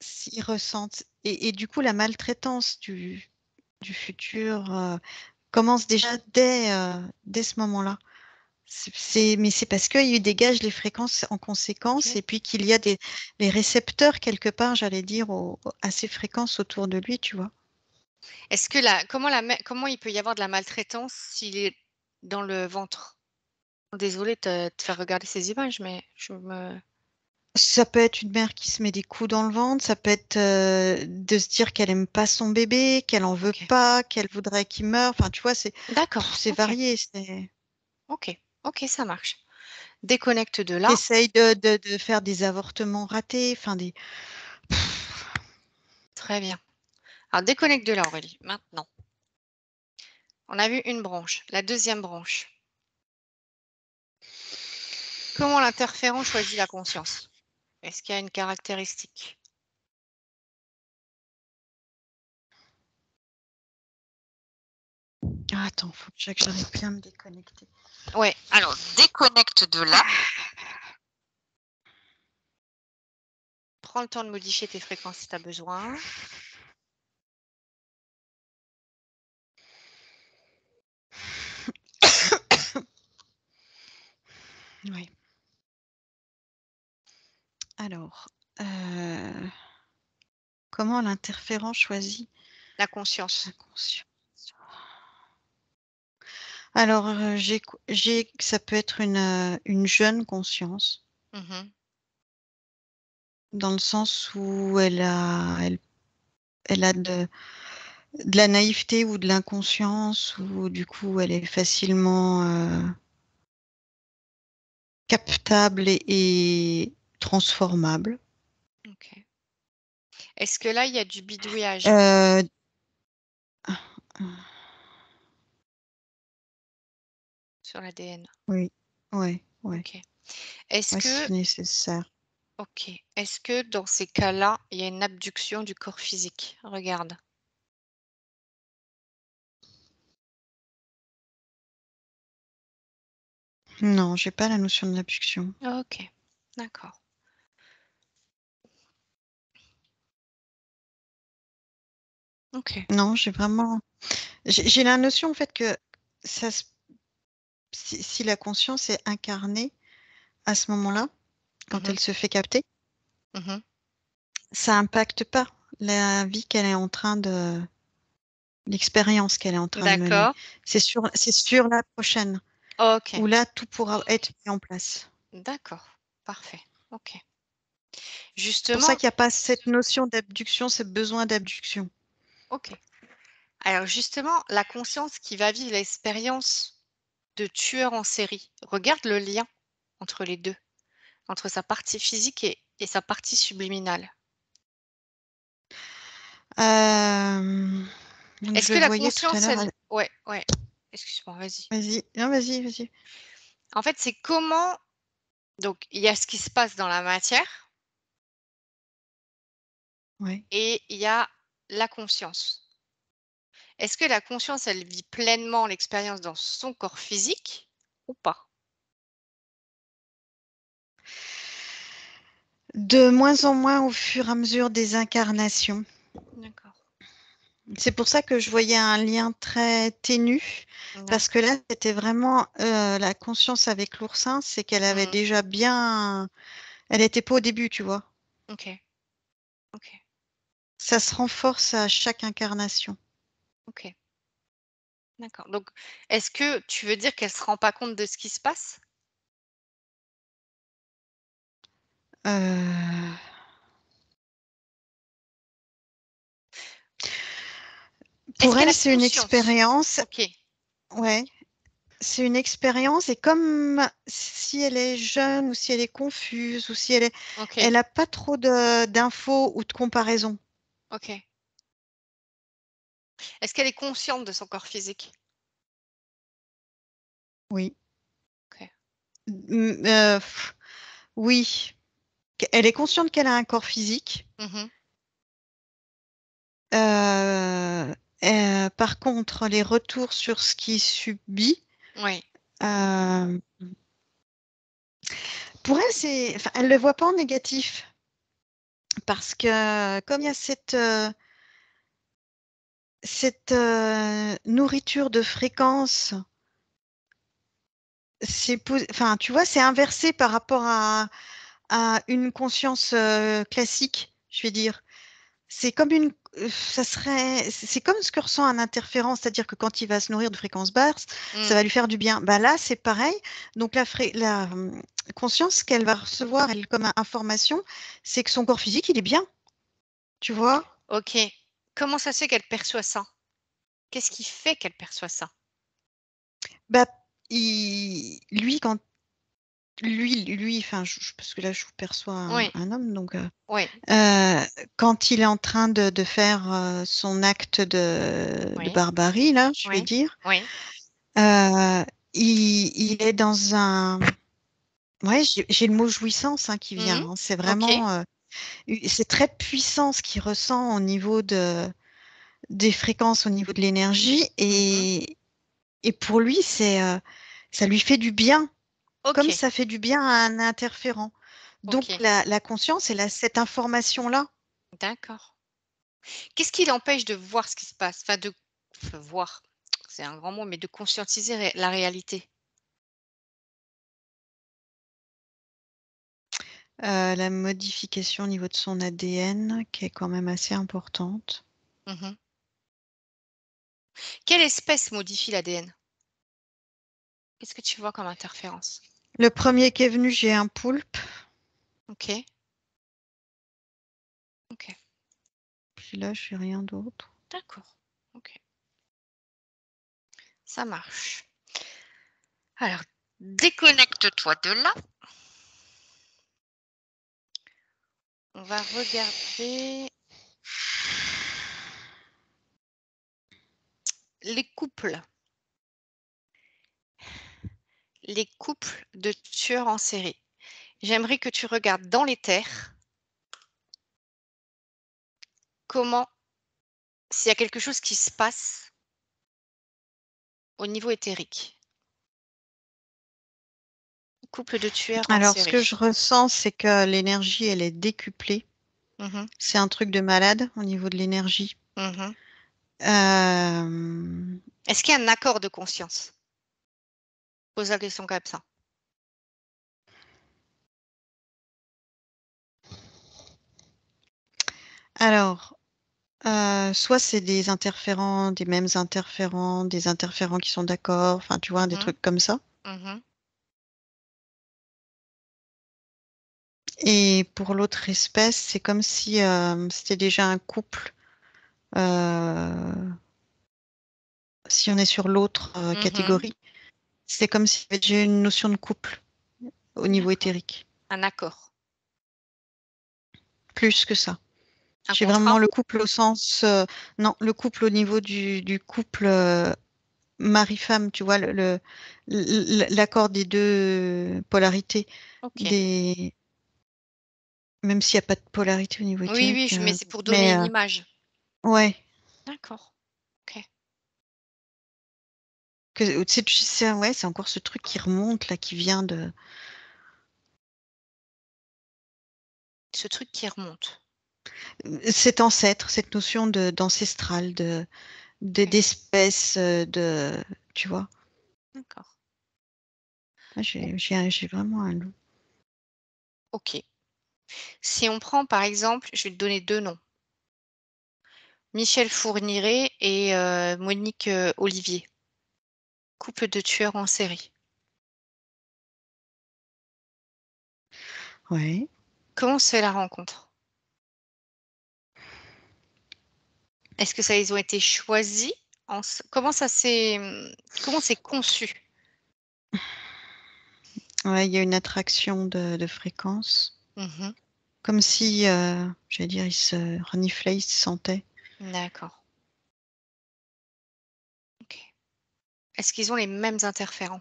S'ils ressentent. Et du coup, la maltraitance du futur commence déjà dès ce moment-là. Mais c'est parce qu'il dégage les fréquences en conséquence Ok. et puis qu'il y a les récepteurs quelque part, j'allais dire, à ces fréquences autour de lui, tu vois. Est-ce que comment il peut y avoir de la maltraitance s'il est dans le ventre? Désolée de te faire regarder ces images, mais je me Ça peut être une mère qui se met des coups dans le ventre, ça peut être de se dire qu'elle aime pas son bébé, qu'elle en veut OK. pas, qu'elle voudrait qu'il meure. Enfin, tu vois, D'accord. c'est OK. varié. OK. OK, ça marche. Déconnecte de Qui là. essaye de faire des avortements ratés, enfin des. Très bien. Alors déconnecte de là, Aurélie, maintenant. On a vu une branche. La deuxième branche. Comment l'interférent choisit la conscience? Est-ce qu'il y a une caractéristique? Ah, attends, faut que j'arrive bien à me déconnecter. Ouais, alors déconnecte de là. Prends le temps de modifier tes fréquences si tu as besoin. Oui. Alors, euh, comment l'interférent choisit La la conscience. conscience? Alors, ça peut être une jeune conscience, Mhm. dans le sens où elle a de la naïveté ou de l'inconscience, ou du coup, elle est facilement captable et transformable. OK. Est-ce que là, il y a du bidouillage Euh, sur l'ADN? oui, ouais, OK. Est-ce ouais, que c'est nécessaire. OK. Est-ce que dans ces cas-là, il y a une abduction du corps physique? Regarde. Non, j'ai pas la notion de l'abduction. OK. D'accord. OK. Non, j'ai la notion en fait que ça, si la conscience est incarnée à ce moment-là, quand Mhm. elle se fait capter, Mhm. ça impacte pas la vie l'expérience qu'elle est en train de mener. D'accord. C'est sur la prochaine, OK. où là, tout pourra être mis en place. D'accord. Parfait. OK. C'est pour ça Justement, qu'il n'y a pas cette notion d'abduction, ce besoin d'abduction. OK. Alors justement, la conscience qui va vivre l'expérience de tueur en série, regarde le lien entre les deux, entre sa partie physique et sa partie subliminale. Donc je Est-ce le que la voyais tout à conscience, l'heure. elle ouais, ouais. Excuse-moi, vas-y. Vas-y, non, vas-y. En fait, c'est comment donc il y a ce qui se passe dans la matière Ouais. et il y a la conscience. Est-ce que la conscience, elle vit pleinement l'expérience dans son corps physique ou pas? De moins en moins au fur et à mesure des incarnations. D'accord. C'est pour ça que je voyais un lien très ténu, parce que D'accord. là, c'était vraiment la conscience avec l'oursin, c'est qu'elle avait Mmh. déjà bien. Elle n'était pas au début, tu vois. OK. OK. Ça se renforce à chaque incarnation. OK. D'accord. Donc, est-ce que tu veux dire qu'elle se rend pas compte de ce qui se passe? Euh, Est-ce Pour qu'elle elle, a c'est une conscience? expérience. OK. Ouais. c'est une expérience et comme si elle est jeune ou si elle est confuse ou si Ok, elle a pas trop d'infos ou de comparaison. ok. Est-ce qu'elle est consciente de son corps physique? Oui. Ok. Oui. Elle est consciente qu'elle a un corps physique. Mhm. Euh, Par contre, les retours sur ce qu'il subit, Oui. euh, pour elle, enfin, elle le voit pas en négatif parce que comme il y a cette nourriture de fréquence, enfin, tu vois, c'est inversé par rapport à une conscience classique, je vais dire. C'est comme c'est comme ce que ressent un interférent, c'est-à-dire que quand il va se nourrir de fréquences basses, ça Mm. va lui faire du bien. Bah là, c'est pareil. Donc la conscience qu'elle va recevoir, elle, comme information, c'est que son corps physique, il est bien, tu vois. Ok. Comment ça se fait qu'elle perçoit ça? Qu'est-ce qui fait qu'elle perçoit ça? Bah, lui, enfin, parce que là, je vous perçois Oui, un homme, donc oui, euh, quand il est en train de faire son acte de oui, barbarie, là, je vais oui, dire. oui. Euh, il est dans un... Ouais, j'ai le mot jouissance qui vient. Mhm. C'est Ok, vraiment... c'est très puissant ce qu'il ressent au niveau des fréquences, au niveau de l'énergie. mhm. Et pour lui, ça lui fait du bien, Ok, comme ça fait du bien à un interférent. Donc ok. la conscience, elle a cette information-là. D'accord. Qu'est-ce qui l'empêche de voir ce qui se passe? Enfin, voir, c'est un grand mot, mais de conscientiser la réalité. La modification au niveau de son ADN, qui est quand même assez importante. Mhm. Quelle espèce modifie l'ADN? Qu'est-ce que tu vois comme interférence? Le premier qui est venu, j'ai un poulpe. Ok, ok. Puis là, je n'ai rien d'autre. D'accord. Ok, ça marche. Alors, déconnecte-toi de là. On va regarder les couples. Les couples de tueurs en série. J'aimerais que tu regardes dans les terres comment, s'il y a quelque chose qui se passe au niveau éthérique. Couple de tueurs en Alors, ce que je série. ressens, c'est que l'énergie, elle est décuplée. Mhm, C'est un truc de malade au niveau de l'énergie. mhm. Euh, Est-ce qu'il y a un accord de conscience? Pose la question comme ça. alors, soit c'est des mêmes interférents, des interférents qui sont d'accord, enfin, tu vois, des Mhm, trucs comme ça. mhm. Et pour l'autre espèce, c'est comme si c'était déjà un couple. euh, Si on est sur l'autre Mhm. catégorie, c'est comme s'il y avait déjà une notion de couple au niveau D'accord. éthérique. Un accord. Plus que ça. Un J'ai vraiment contrat? le couple au sens, non, le couple au niveau du couple mari-femme, tu vois, l'accord des deux polarités, Ok. des, même s'il n'y a pas de polarité au niveau Oui, oui, éthérique, mais c'est pour donner mais une image. ouais, D'accord. Ok. ouais, c'est encore ce truc qui remonte là, qui vient Ce truc qui remonte. cet ancêtre, cette notion d'ancestral, Ok. d'espèce, tu vois. D'accord. Moi, j'ai vraiment un loup. Ok. Si on prend par exemple, je vais te donner deux noms. Michel Fourniret et Monique Olivier. Couple de tueurs en série. Ouais. Comment se fait la rencontre? Est-ce que ça, ils ont été choisis? Comment ça s'est, comment c'est conçu? Ouais, il y a une attraction de fréquence. Mhm. Comme si, j'allais dire, il se reniflait, il se sentait. D'accord. Ok. Est-ce qu'ils ont les mêmes interférents?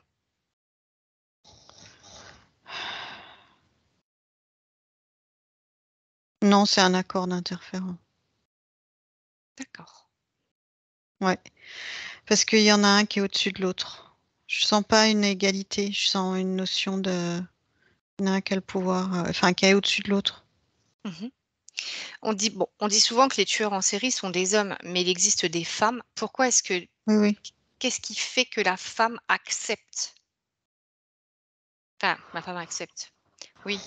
Non, c'est un accord d'interférent. D'accord. Ouais. Parce qu'il y en a un qui est au-dessus de l'autre. Je sens pas une égalité, je sens une notion de. Il y en a un qui a le pouvoir, enfin, qui est au-dessus de l'autre. Mhm. On dit souvent que les tueurs en série sont des hommes, mais il existe des femmes. Pourquoi est-ce que, Oui, oui. qu'est-ce qui fait que la femme accepte? Enfin, ma femme accepte. Oui.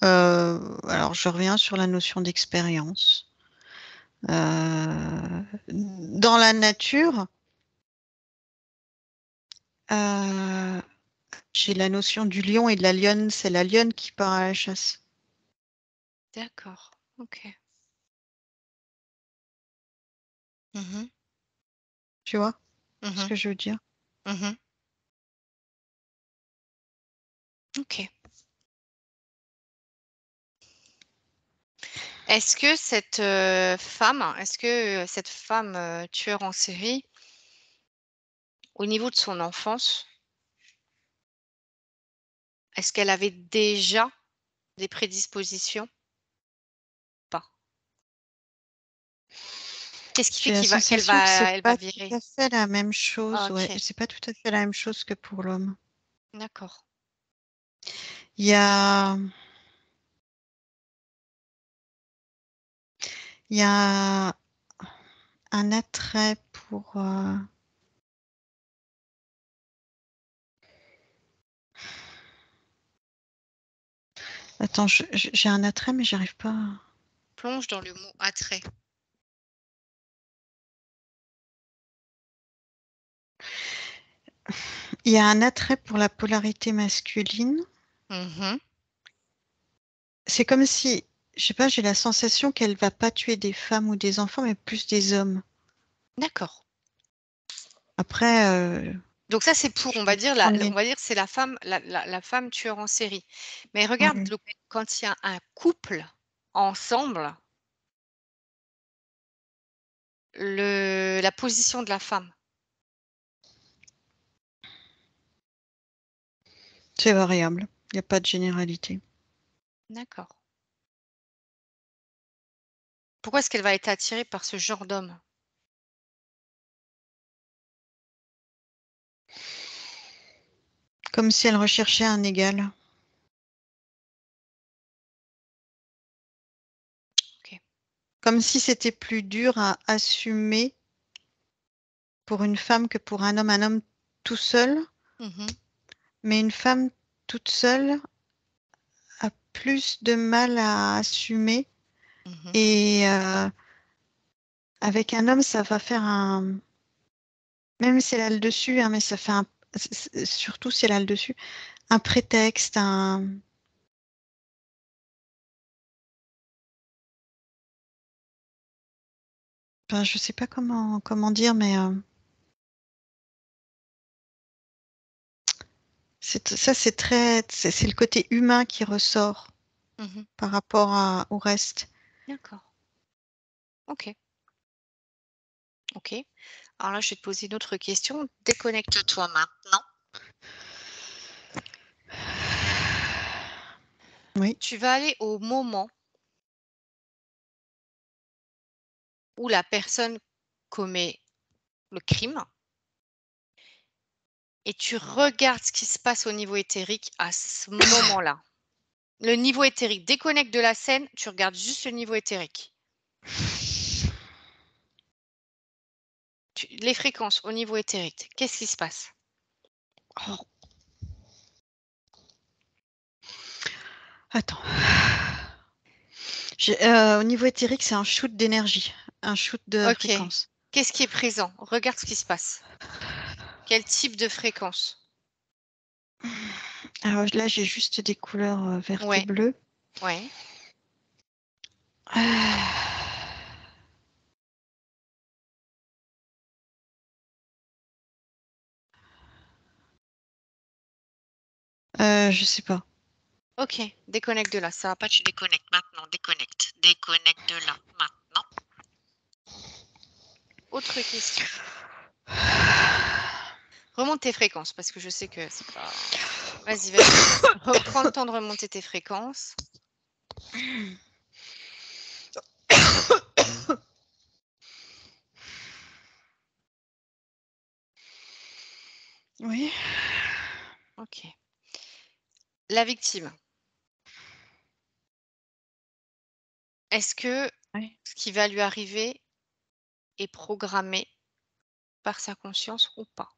Alors, je reviens sur la notion d'expérience. Dans la nature, euh, j'ai la notion du lion et de la lionne. C'est la lionne qui part à la chasse. D'accord. Ok. Mhm. Tu vois ce Mhm. que je veux dire? Mhm. Ok. Est-ce que cette femme tueur en série, au niveau de son enfance, est-ce qu'elle avait déjà des prédispositions? Pas. Qu'est-ce qui fait J'ai la sensation que c'est elle va pas tout virer? à fait la même chose. Ouais, Ok, c'est pas tout à fait la même chose que pour l'homme. d'accord. Il y a, il y a un attrait pour. Attends, j'ai un attrait, mais j'arrive pas. Plonge dans le mot attrait. Il y a un attrait pour la polarité masculine. Mhm. C'est comme si, je sais pas, j'ai la sensation qu'elle va pas tuer des femmes ou des enfants, mais plus des hommes. D'accord. Après, Donc ça, c'est pour, j'en on ai. va dire, c'est la femme, la femme tueur en série. Mais regarde, Ouais. quand il y a un couple ensemble, la position de la femme. C'est variable. Il n'y a pas de généralité. D'accord. Pourquoi est-ce qu'elle va être attirée par ce genre d'homme? Comme si elle recherchait un égal. Ok. Comme si c'était plus dur à assumer pour une femme que pour un homme. Un homme tout seul, Mhm. mais une femme toute seule a plus de mal à assumer. Mhm. Et avec un homme, ça va faire un. Même si elle a le dessus, hein, mais ça fait un. Surtout si elle a le dessus, un prétexte, un. Enfin, je sais pas comment dire, mais ça, c'est très. C'est le côté humain qui ressort Mhm. par rapport au reste. D'accord. Ok. Ok. Alors là, je vais te poser une autre question. Déconnecte-toi maintenant. Oui. Tu vas aller au moment où la personne commet le crime et tu regardes ce qui se passe au niveau éthérique à ce moment-là. Le niveau éthérique, déconnecte de la scène, tu regardes juste le niveau éthérique. Les fréquences au niveau éthérique, qu'est-ce qui se passe? Oh, attends. Au niveau éthérique, c'est un shoot d'énergie, un shoot de Ok. fréquence. Qu'est-ce qui est présent? Regarde ce qui se passe. Quel type de fréquence? Alors là, j'ai juste des couleurs vertes et Ouais, bleues. ouais. Ah. Je sais pas. Ok, déconnecte de là. Ça va pas, tu déconnectes maintenant. Déconnecte. Déconnecte de là maintenant. Autre question. Remonte tes fréquences parce que je sais que c'est pas. Vas-y, vas-y. Reprends le temps de remonter tes fréquences. Oui. Ok. La victime. Est-ce que Oui. ce qui va lui arriver est programmé par sa conscience ou pas?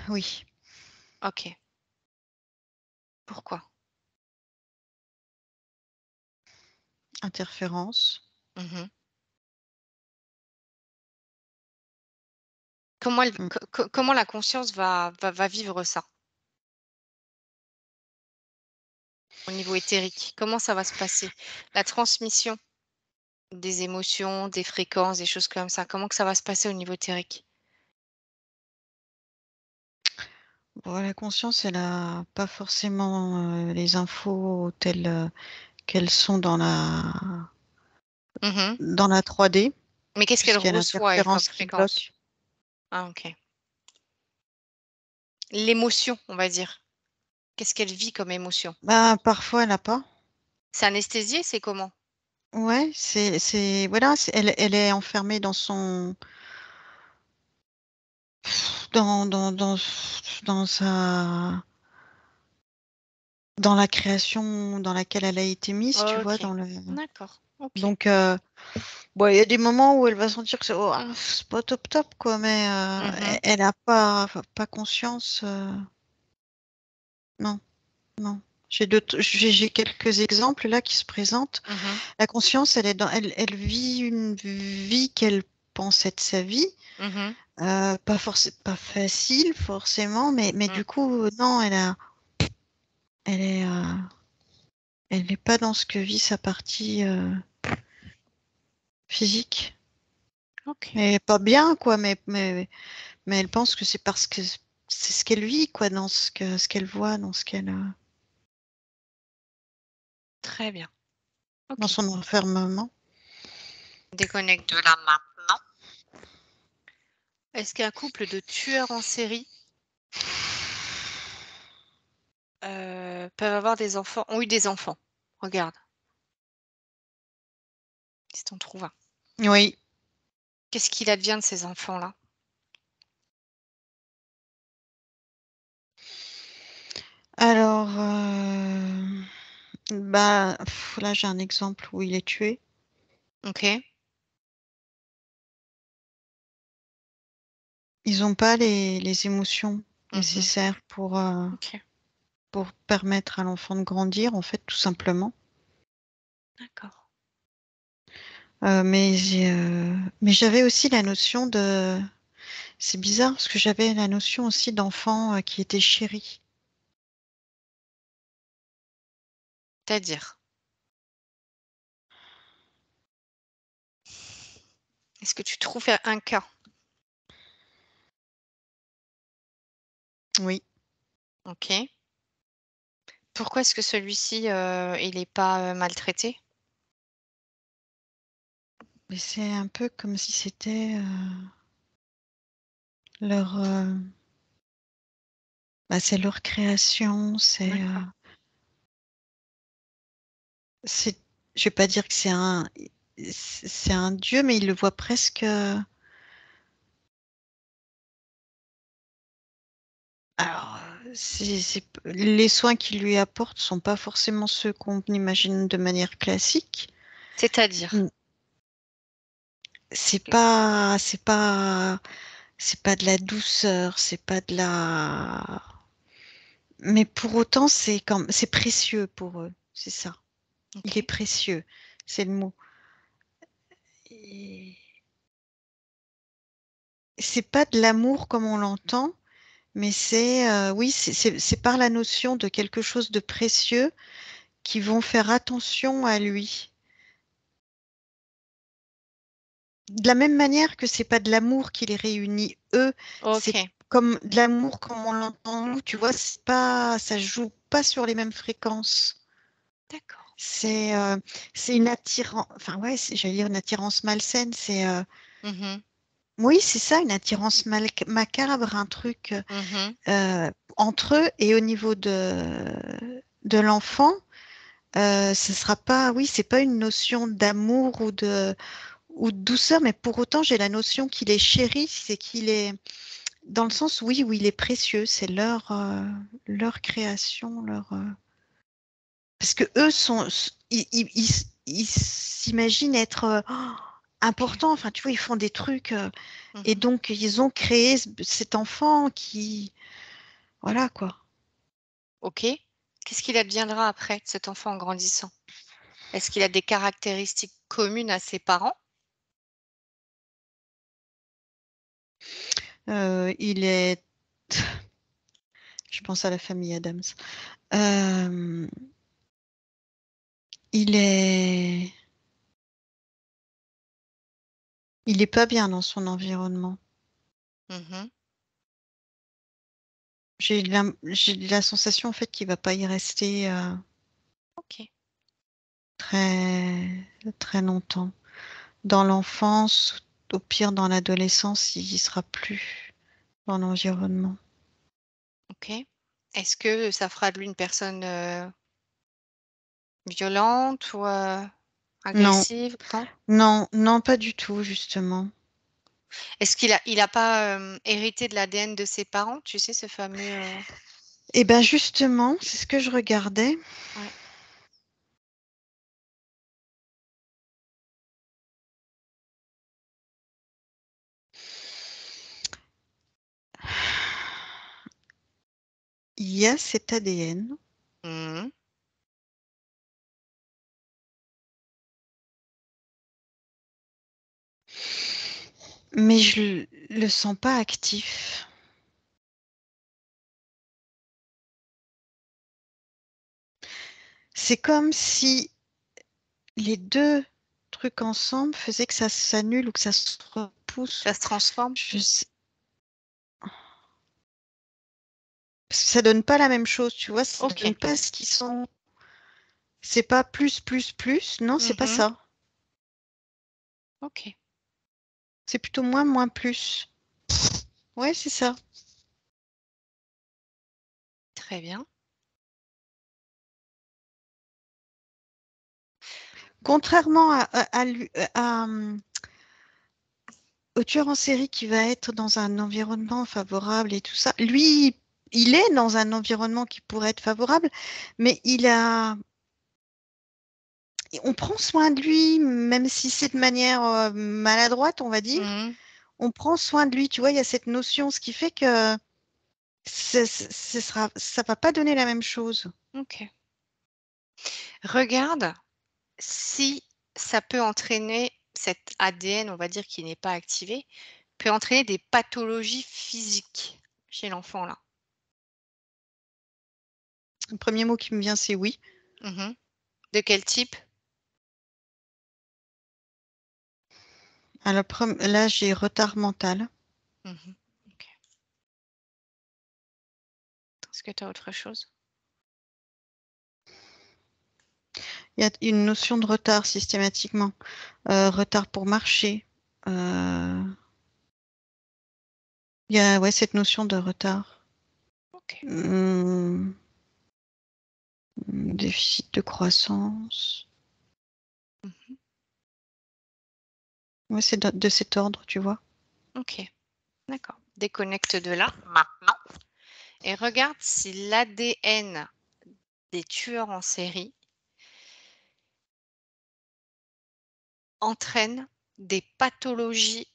Oui. Ok. Pourquoi? Interférence. Mhm. Comment, Mm. comment la conscience va vivre ça au niveau éthérique? Comment ça va se passer? La transmission des émotions, des fréquences, des choses comme ça, comment que ça va se passer au niveau éthérique? Bon, la conscience, elle a pas forcément les infos telles qu'elles sont Mhm. dans la 3D, Mais qu'est-ce qu'elle puisqu'il y a reçoit, elle, comme l'interférence qui fréquence? bloque. Ah, ok. L'émotion, on va dire. Qu'est-ce qu'elle vit comme émotion? Bah, parfois, elle n'a pas. C'est anesthésié, c'est comment? Ouais, voilà, elle est enfermée dans, dans, dans, dans sa, dans la création dans laquelle elle a été mise, tu vois, Ok. dans le. D'accord. Ok. Donc, bon, il y a des moments où elle va sentir que c'est pas top top, quoi, mais Mhm. elle n'a pas conscience. Non, non. J'ai quelques exemples là qui se présentent. Mhm. La conscience, elle vit une vie qu'elle pense être sa vie. Mhm. Pas facile forcément, mais Mm. du coup, non, elle est, elle n'est pas dans ce que vit sa partie physique. Ok. Elle est pas bien, quoi, mais elle pense que c'est parce que c'est ce qu'elle vit, quoi, dans ce qu'elle voit, dans ce qu'elle, Très bien. dans Ok. son enfermement. Déconnecte de là maintenant. Est-ce qu'un couple de tueurs en série peuvent avoir des enfants, ont eu des enfants? Regarde, si t'en trouves un. Oui. Qu'est-ce qu'il advient de ces enfants-là? Alors, bah, là, j'ai un exemple où il est tué. Ok. Ils n'ont pas les émotions Mhm. nécessaires Ok. pour permettre à l'enfant de grandir, en fait, tout simplement. D'accord. Mais j'avais aussi la notion de. C'est bizarre parce que j'avais la notion aussi d'enfant qui était chéri. C'est-à-dire, est-ce que tu trouves un cas? Oui. Ok. Pourquoi est-ce que celui-ci, il n'est pas maltraité? Mais c'est un peu comme si c'était leur. Bah, c'est leur création. D'accord. C'est. Je vais pas dire que c'est un dieu, mais il le voit presque. Alors, les soins qu'il lui apporte sont pas forcément ceux qu'on imagine de manière classique. C'est-à-dire? Mm. C'est pas de la douceur, c'est pas de la. Mais pour autant, c'est précieux pour eux, c'est ça. Il est Ok. précieux, c'est le mot. Et c'est pas de l'amour comme on l'entend, mais oui, c'est par la notion de quelque chose de précieux qui vont faire attention à lui. de la même manière que c'est pas de l'amour qui les réunit eux, c'est Ok, comme de l'amour comme on l'entend nous, tu vois, c'est pas, ça joue pas sur les mêmes fréquences. d'accord. C'est c'est une attirance, enfin ouais, j'allais dire une attirance malsaine, Mhm, oui, c'est ça, une attirance macabre, un truc mhm, entre eux et au niveau de l'enfant, ce sera pas, oui, c'est pas une notion d'amour ou de douceur, mais pour autant, j'ai la notion qu'il est chéri, c'est qu'il est dans le sens, oui, où il est précieux, c'est leur création, parce que eux ils s'imaginent être ok. importants, enfin, tu vois, ils font des trucs, et Mhm. donc ils ont créé cet enfant qui, voilà quoi. Ok. Qu'est-ce qu'il adviendra après de cet enfant en grandissant? Est-ce qu'il a des caractéristiques communes à ses parents? Il est, je pense à la famille Adams. Euh, il est, il est pas bien dans son environnement. Mhm. J'ai la sensation en fait qu'il va pas y rester Ok. très, très longtemps. Dans l'enfance, au pire dans l'adolescence, il y sera plus dans l'environnement. Ok. Est-ce que ça fera de lui une personne violente ou Non, agressive? Non? non, non, pas du tout, justement. Est-ce qu'il a pas hérité de l'ADN de ses parents? Tu sais, ce fameux. Et ben justement, c'est ce que je regardais. Ouais. Il y a cet ADN, Mhm. mais je le sens pas actif. C'est comme si les deux trucs ensemble faisaient que ça s'annule ou que ça se repousse. Ça se transforme? Je sais- Parce que ça donne pas la même chose, tu vois, ça Ok. donne pas ce qu'ils sont. C'est pas plus, plus, plus. Non, c'est pas Mhm. ça. Ok. C'est plutôt moins, moins, plus. Ouais, c'est ça. Très bien. Contrairement au tueur en série qui va être dans un environnement favorable et tout ça, lui, il est dans un environnement qui pourrait être favorable, mais on prend soin de lui, même si c'est de manière maladroite, on va dire. Mhm. On prend soin de lui, tu vois, il y a cette notion, ce qui fait que ça va pas donner la même chose. Ok. Regarde si ça peut entraîner cet ADN, on va dire, qui n'est pas activé, peut entraîner des pathologies physiques chez l'enfant là. Le premier mot qui me vient, c'est oui. Mhm. De quel type? Alors, là, j'ai retard mental. Mhm. Ok. Est-ce que tu as autre chose? Il y a une notion de retard systématiquement. Retard pour marcher. Euh, il y a ouais, cette notion de retard. Ok. Hum, déficit de croissance. Mhm. Ouais, c'est de cet ordre, tu vois. Ok. D'accord. Déconnecte de là maintenant et regarde si l'ADN des tueurs en série entraîne des pathologies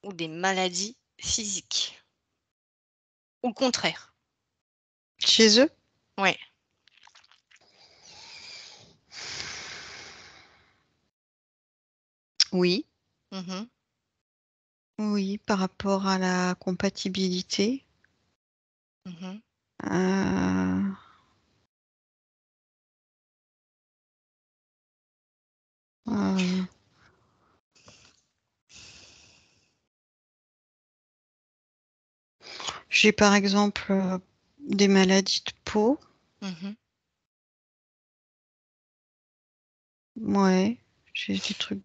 ou des maladies physiques. Ou le contraire. Chez eux, Oui. oui. Mhm. Oui, par rapport à la compatibilité. Mhm. Euh, euh, J'ai par exemple des maladies de peau. Mhm. Ouais, j'ai des trucs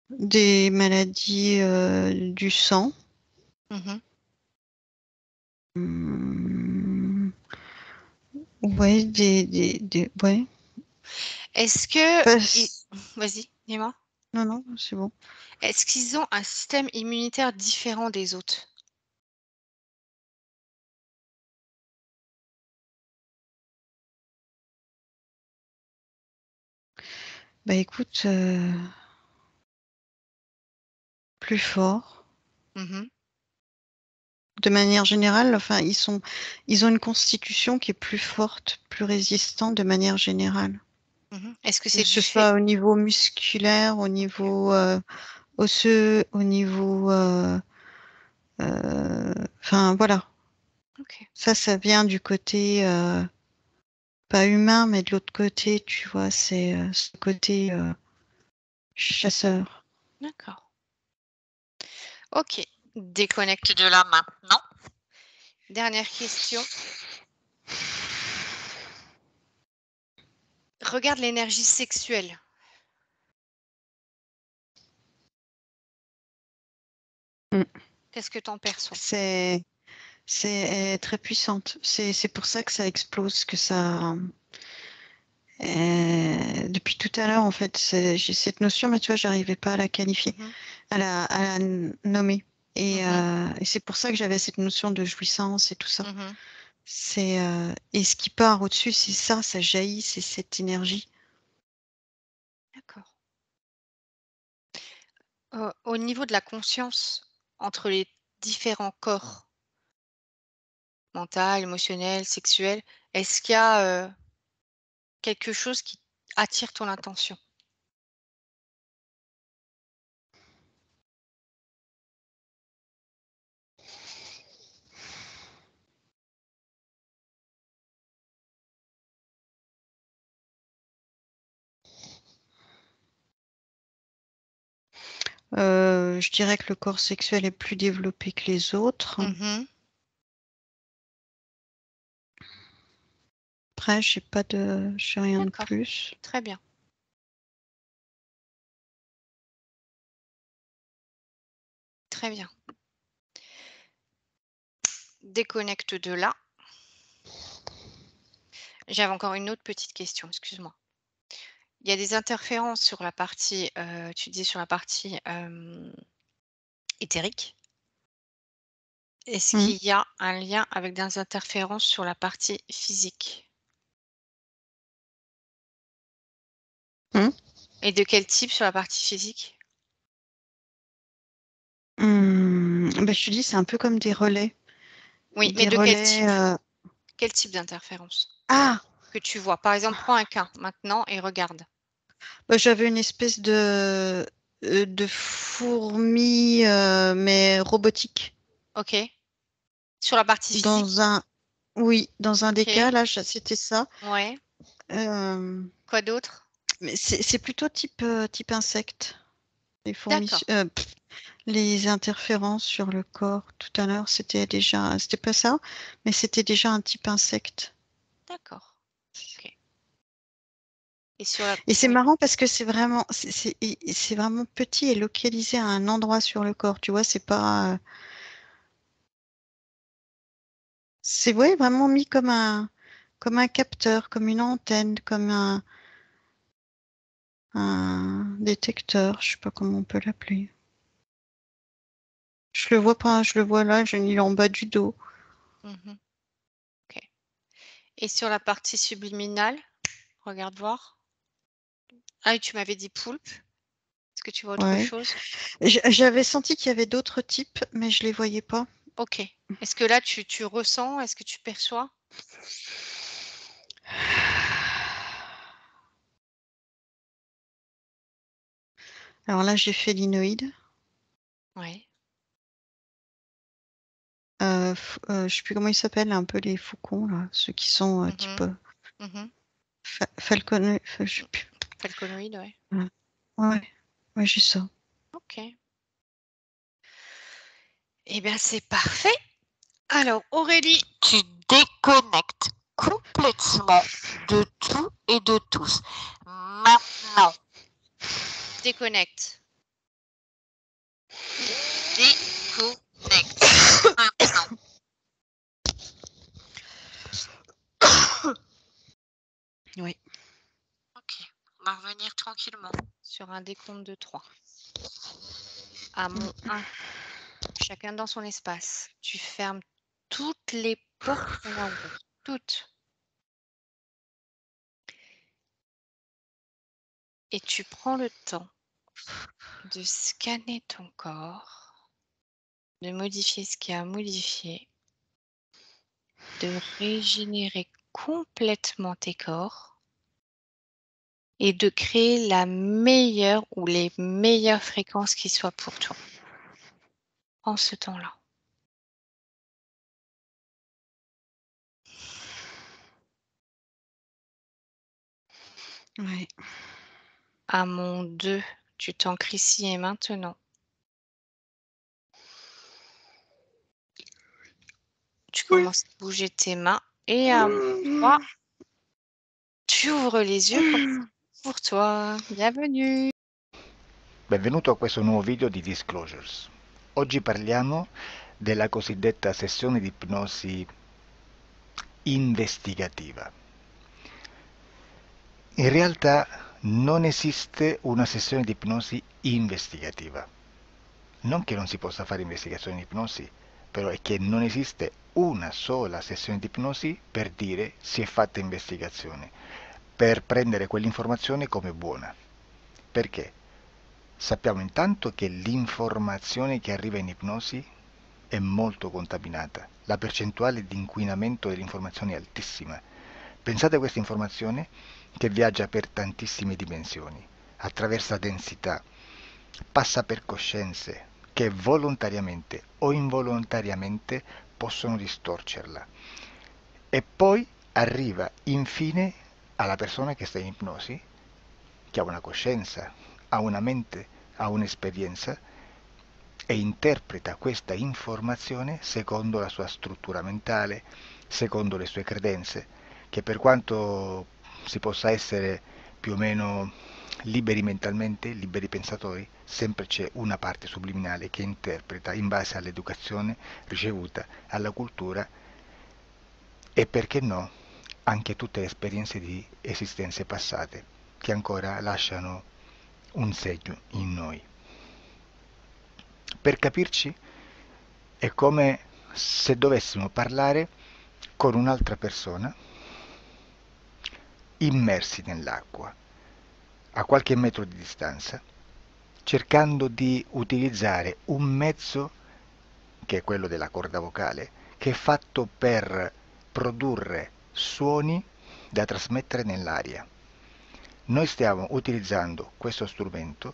des maladies du sang. Mhm. Hmm, ouais, ouais. Est-ce que... Pas- Vas-y, dis-moi. Non, non, c'est bon. Est-ce qu'ils ont un système immunitaire différent des autres? Bah écoute, plus fort. Mhm. De manière générale, enfin, ils ont une constitution qui est plus forte, plus résistante de manière générale. Mhm. Est-ce que Que c'est du ce fait... soit au niveau musculaire, au Ok. niveau osseux, au niveau, enfin voilà. Ok. Ça vient du côté pas humain, mais de l'autre côté, tu vois, c'est ce côté chasseur. D'accord. Ok. Déconnecte de là maintenant. Dernière question. Regarde l'énergie sexuelle. Mm. Qu'est-ce que tu en perçois? C'est c'est très puissante. C'est pour ça que ça explose, que ça. Depuis tout à l'heure, en fait, j'ai cette notion, mais tu vois, j'arrivais pas à la qualifier, Mhm. à la nommer. Mhm. Et c'est pour ça que j'avais cette notion de jouissance et tout ça. Mhm. Et ce qui part au-dessus, c'est ça jaillit, c'est cette énergie. D'accord. Au niveau de la conscience entre les différents corps, mental, émotionnel, sexuel, est-ce qu'il y a quelque chose qui attire ton attention? Je dirais que le corps sexuel est plus développé que les autres. Mhm. Après, j'ai rien de D'accord. plus. Très bien. Très bien. Déconnecte de là. J'avais encore une autre petite question, excuse-moi. Il y a des interférences sur la partie, tu dis sur la partie éthérique. Est-ce Mm. qu'il y a un lien avec des interférences sur la partie physique? Mm. Et de quel type sur la partie physique? Ben, je te dis, c'est un peu comme des relais. Oui, mais Des de quel relais. type? Quel type d'interférence Ah! que tu vois? Par exemple, prends un cas maintenant et regarde. Bah, j'avais une espèce de fourmi, mais robotique. OK. Sur la partie Dans physique? un, oui, dans un des cas, OK. là, c'était ça. Ouais. Euh, Quoi d'autre? mais c'est plutôt type insecte. Les fourmis, D'accord, les interférences sur le corps tout à l'heure, c'était pas ça, mais c'était déjà un type insecte. d'accord. OK. Et sur la Et c'est oui. marrant parce que c'est vraiment petit et localisé à un endroit sur le corps. Tu vois, c'est pas, c'est ouais, vraiment mis comme un capteur, comme une antenne, comme un détecteur. Je sais pas comment on peut l'appeler. Je le vois pas, je le vois là, il est en bas du dos. Mmh. OK. Et sur la partie subliminale? Regarde voir. Ah, et tu m'avais dit poulpe. Est-ce que tu vois autre Ouais. chose? J'avais senti qu'il y avait d'autres types, mais je les voyais pas. OK. Est-ce que là tu ressens? Est-ce que tu perçois? Alors là, j'ai fait l'inoïde. Ouais. Je sais plus comment ils s'appellent, un peu les faucons, là, ceux qui sont type Mmh. Mmh. falcon, je sais plus. Falconoïde, ouais. Ouais, ouais, ouais, j'ai ça. OK. Eh bien, c'est parfait. Alors, Aurélie, tu déconnectes complètement de tout et de tous. Maintenant. Déconnecte. Déconnecte. Maintenant. Oui. Ok, on va revenir tranquillement sur un décompte de 3. À mon 1, chacun dans son espace. Tu fermes toutes les portes qu'on a ouvertes. Toutes. Et tu prends le temps de scanner ton corps, de modifier ce qu'il y a à modifier, de régénérer complètement tes corps et de créer la meilleure ou les meilleures fréquences qui soient pour toi en ce temps-là. Ouais. À mon 2, tu t'ancres ici et maintenant. Tu commences à bouger tes mains et à mon 3, tu ouvres les yeux comme pour toi. Bienvenue. Benvenuto a questo nuovo video di Disclosures. Oggi parliamo della cosiddetta sessione di ipnosi investigativa. In realtà non esiste una sessione di ipnosi investigativa. Non che non si possa fare investigazione di ipnosi, però è che non esiste una sola sessione di ipnosi per dire si è fatta investigazione, per prendere quell'informazione come buona. Perché? Sappiamo intanto che l'informazione che arriva in ipnosi è molto contaminata. La percentuale di inquinamento dell'informazione è altissima. Pensate a questa informazione che viaggia per tantissime dimensioni, attraversa densità, passa per coscienze che volontariamente o involontariamente possono distorcerla. E poi arriva infine alla persona che sta in ipnosi, che ha una coscienza, ha una mente, ha un'esperienza e interpreta questa informazione secondo la sua struttura mentale, secondo le sue credenze, che per quanto si possa essere più o meno liberi mentalmente, liberi pensatori, sempre c'è una parte subliminale che interpreta in base all'educazione ricevuta, alla cultura e perché no, anche tutte le esperienze di esistenze passate che ancora lasciano un segno in noi. Per capirci, è come se dovessimo parlare con un'altra persona immersi nell'acqua, a qualche metro di distanza, cercando di utilizzare un mezzo, che è quello della corda vocale, che è fatto per produrre suoni da trasmettere nell'aria. Noi stiamo utilizzando questo strumento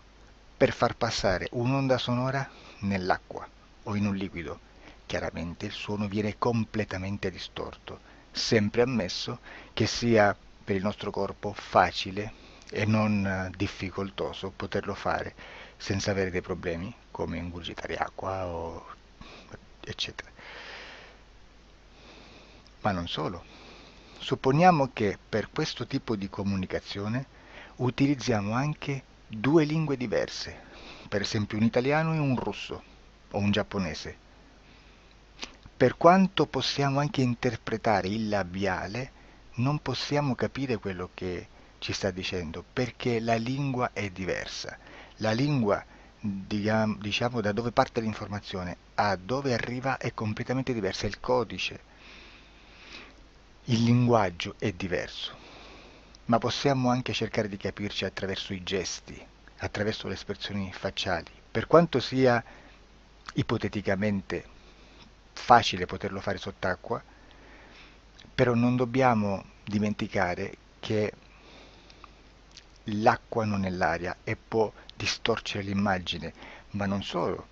per far passare un'onda sonora nell'acqua o in un liquido. Chiaramente il suono viene completamente distorto, sempre ammesso che sia per il nostro corpo facile e non difficoltoso poterlo fare senza avere dei problemi come ingurgitare acqua o eccetera. Ma non solo. Supponiamo che per questo tipo di comunicazione utilizziamo anche due lingue diverse, per esempio un italiano e un russo o un giapponese. Per quanto possiamo anche interpretare il labiale, non possiamo capire quello che ci sta dicendo, perché la lingua è diversa. La lingua, diciamo, da dove parte l'informazione a dove arriva è completamente diversa, il codice, il linguaggio è diverso. Ma possiamo anche cercare di capirci attraverso i gesti, attraverso le espressioni facciali. Per quanto sia ipoteticamente facile poterlo fare sott'acqua, però non dobbiamo dimenticare che l'acqua non è l'aria e può distorcere l'immagine, ma non solo.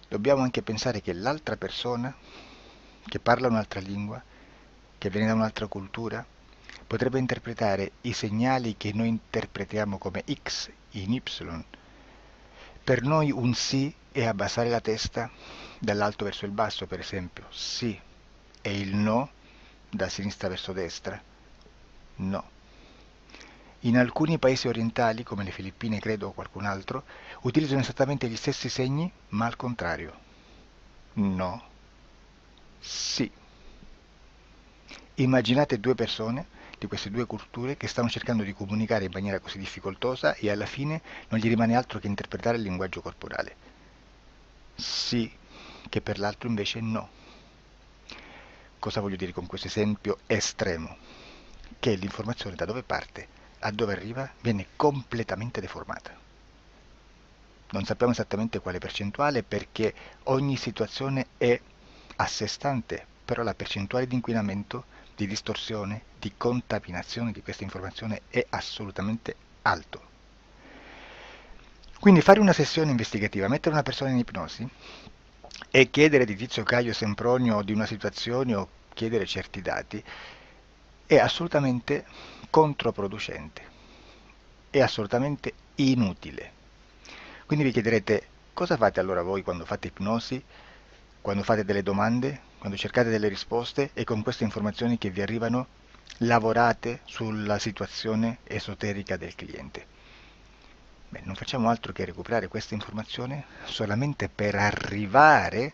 Dobbiamo anche pensare che l'altra persona, che parla un'altra lingua, che viene da un'altra cultura, potrebbe interpretare i segnali che noi interpretiamo come X in Y, Per noi un sì è abbassare la testa dall'alto verso il basso, per esempio, sì, e il no da sinistra verso destra, no. In alcuni paesi orientali, come le Filippine credo o qualcun altro, utilizzano esattamente gli stessi segni, ma al contrario. No, sì. Immaginate due persone di queste due culture che stanno cercando di comunicare in maniera così difficoltosa e alla fine non gli rimane altro che interpretare il linguaggio corporale. Sì, che per l'altro invece no. Cosa voglio dire con questo esempio estremo? Che l'informazione da dove parte a dove arriva viene completamente deformata. Non sappiamo esattamente quale percentuale perché ogni situazione è a sé stante, però la percentuale di inquinamento, di distorsione, di contaminazione di questa informazione è assolutamente alto. Quindi fare una sessione investigativa, mettere una persona in ipnosi e chiedere di Tizio Caio Sempronio di una situazione o chiedere certi dati è assolutamente controproducente, è assolutamente inutile. Quindi vi chiederete cosa fate allora voi quando fate ipnosi, quando fate delle domande, quando cercate delle risposte e con queste informazioni che vi arrivano lavorate sulla situazione esoterica del cliente. Beh, non facciamo altro che recuperare questa informazione solamente per arrivare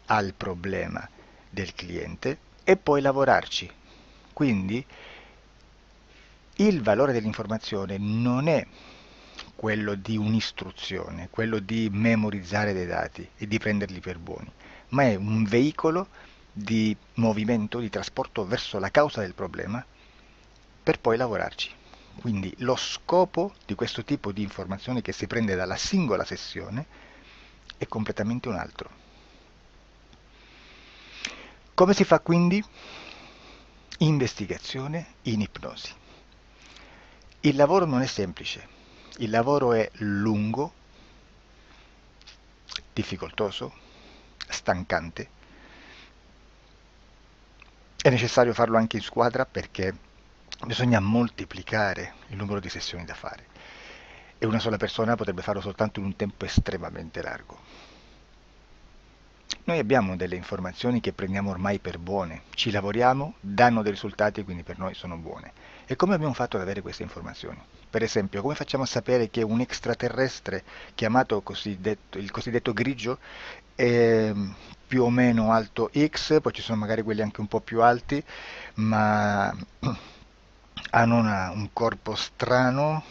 al problema del cliente e poi lavorarci. Quindi il valore dell'informazione non è quello di un'istruzione, quello di memorizzare dei dati e di prenderli per buoni, ma è un veicolo di movimento, di trasporto verso la causa del problema per poi lavorarci. Quindi lo scopo di questo tipo di informazione che si prende dalla singola sessione è completamente un altro. Come si fa quindi? Investigazione in ipnosi. Il lavoro non è semplice, il lavoro è lungo, difficoltoso, stancante. È necessario farlo anche in squadra perché bisogna moltiplicare il numero di sessioni da fare e una sola persona potrebbe farlo soltanto in un tempo estremamente largo. Noi abbiamo delle informazioni che prendiamo ormai per buone, ci lavoriamo, danno dei risultati e quindi per noi sono buone. E come abbiamo fatto ad avere queste informazioni? Per esempio, come facciamo a sapere che un extraterrestre chiamato il cosiddetto grigio è più o meno alto X, poi ci sono magari quelli anche un po' più alti, ma hanno un corpo strano,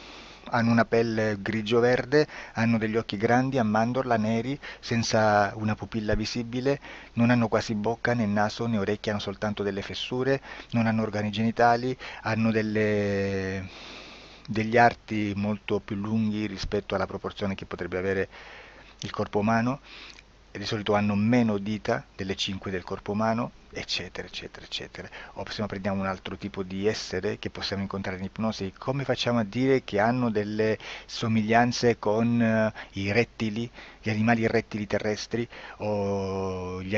hanno una pelle grigio-verde, hanno degli occhi grandi a mandorla neri, senza una pupilla visibile, non hanno quasi bocca né naso né orecchie, hanno soltanto delle fessure, non hanno organi genitali, hanno degli arti molto più lunghi rispetto alla proporzione che potrebbe avere il corpo umano e di solito hanno meno dita delle 5 del corpo umano, eccetera, eccetera, eccetera. O se no prendiamo un altro tipo di essere che possiamo incontrare in ipnosi, come facciamo a dire che hanno delle somiglianze con i rettili, gli animali rettili terrestri o gli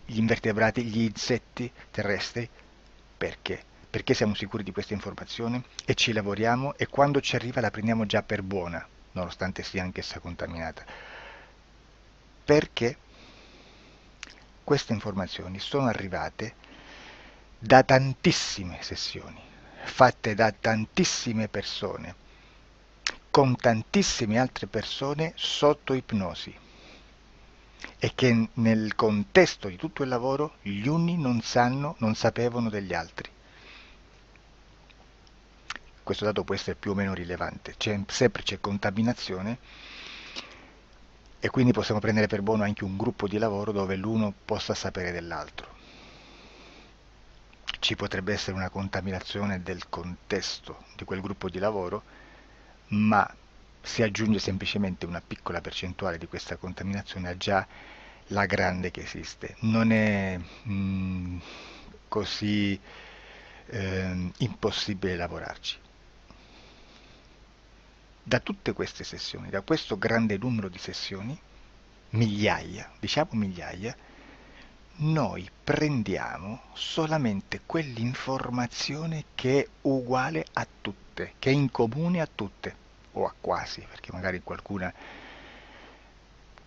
invertebrati, gli insetti terrestri? Perché? Perché siamo sicuri di questa informazione e ci lavoriamo e quando ci arriva la prendiamo già per buona, nonostante sia anch'essa contaminata. Perché queste informazioni sono arrivate da tantissime sessioni, fatte da tantissime persone, con tantissime altre persone sotto ipnosi e che nel contesto di tutto il lavoro gli uni non sapevano degli altri. Questo dato può essere più o meno rilevante, sempre c'è contaminazione e quindi possiamo prendere per buono anche un gruppo di lavoro dove l'uno possa sapere dell'altro. Ci potrebbe essere una contaminazione del contesto di quel gruppo di lavoro, ma si aggiunge semplicemente una piccola percentuale di questa contaminazione a già la grande che esiste. Non è così impossibile lavorarci. Da tutte queste sessioni, da questo grande numero di sessioni, migliaia, diciamo migliaia, noi prendiamo solamente quell'informazione che è uguale a tutte, che è in comune a tutte. o a quasi, perché magari in qualcuna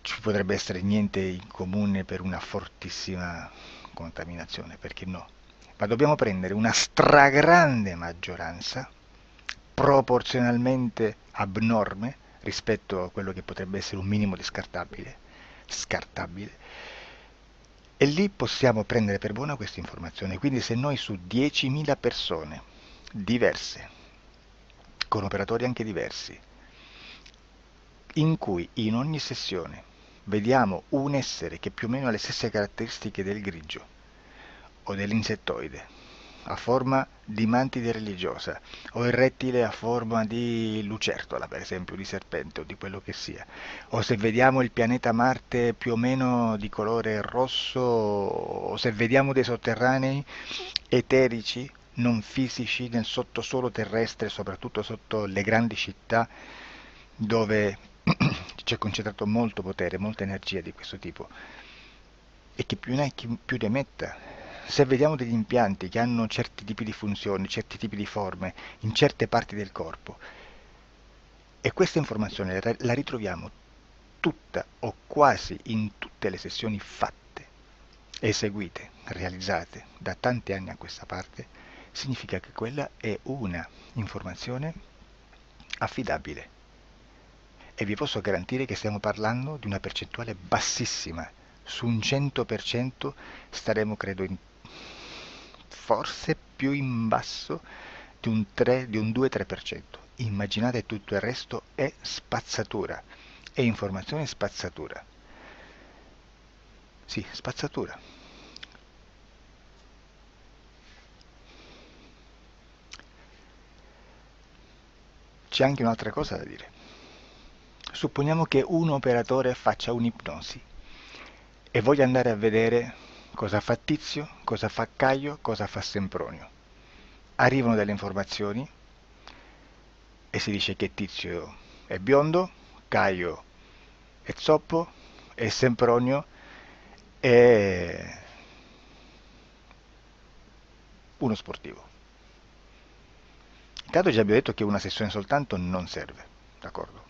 ci potrebbe essere niente in comune per una fortissima contaminazione, perché no? Ma dobbiamo prendere una stragrande maggioranza proporzionalmente abnorme rispetto a quello che potrebbe essere un minimo di scartabile, e lì possiamo prendere per buona questa informazione. Quindi se noi su 10.000 persone diverse, con operatori anche diversi, in cui in ogni sessione vediamo un essere che più o meno ha le stesse caratteristiche del grigio o dell'insettoide, a forma di mantide religiosa, o il rettile a forma di lucertola, per esempio, di serpente o di quello che sia, o se vediamo il pianeta Marte più o meno di colore rosso, o se vediamo dei sotterranei eterici, non fisici, nel sottosuolo terrestre, soprattutto sotto le grandi città, dove c'è concentrato molto potere, molta energia di questo tipo, e che più ne hai più ne metta. Se vediamo degli impianti che hanno certi tipi di funzioni, certi tipi di forme in certe parti del corpo, e questa informazione la ritroviamo tutta o quasi in tutte le sessioni fatte, eseguite, realizzate da tanti anni a questa parte, significa che quella è una informazione affidabile. E vi posso garantire che stiamo parlando di una percentuale bassissima. Su un 100% staremo, credo, forse più in basso di un 3, di un 2-3%. Immaginate, tutto il resto è spazzatura, è informazione spazzatura. Sì, spazzatura. C'è anche un'altra cosa da dire. Supponiamo che un operatore faccia un'ipnosi e voglia andare a vedere cosa fa Tizio, cosa fa Caio, cosa fa Sempronio. Arrivano delle informazioni e si dice che Tizio è biondo, Caio è zoppo e Sempronio è uno sportivo. Intanto già abbiamo detto che una sessione soltanto non serve, d'accordo?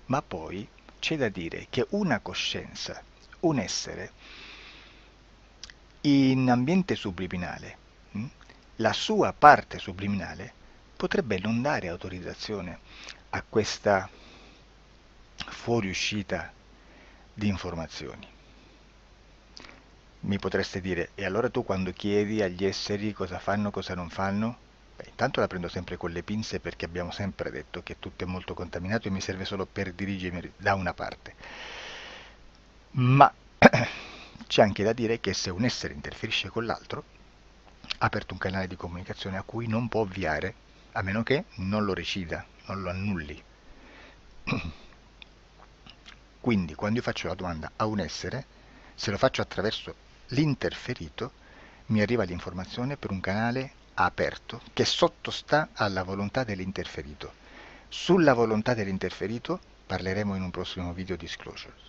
Ma poi c'è da dire che una coscienza, un essere, in ambiente subliminale, la sua parte subliminale potrebbe non dare autorizzazione a questa fuoriuscita di informazioni. Mi potreste dire, e allora tu quando chiedi agli esseri cosa fanno, cosa non fanno? Beh, intanto la prendo sempre con le pinze, perché abbiamo sempre detto che tutto è molto contaminato e mi serve solo per dirigermi da una parte. Ma c'è anche da dire che se un essere interferisce con l'altro, ha aperto un canale di comunicazione a cui non può ovviare, a meno che non lo recida, non lo annulli. Quindi quando io faccio la domanda a un essere, se lo faccio attraverso l'interferito, mi arriva l'informazione per un canale aperto che sottostà alla volontà dell'interferito. Sulla volontà dell'interferito parleremo in un prossimo video disclosures.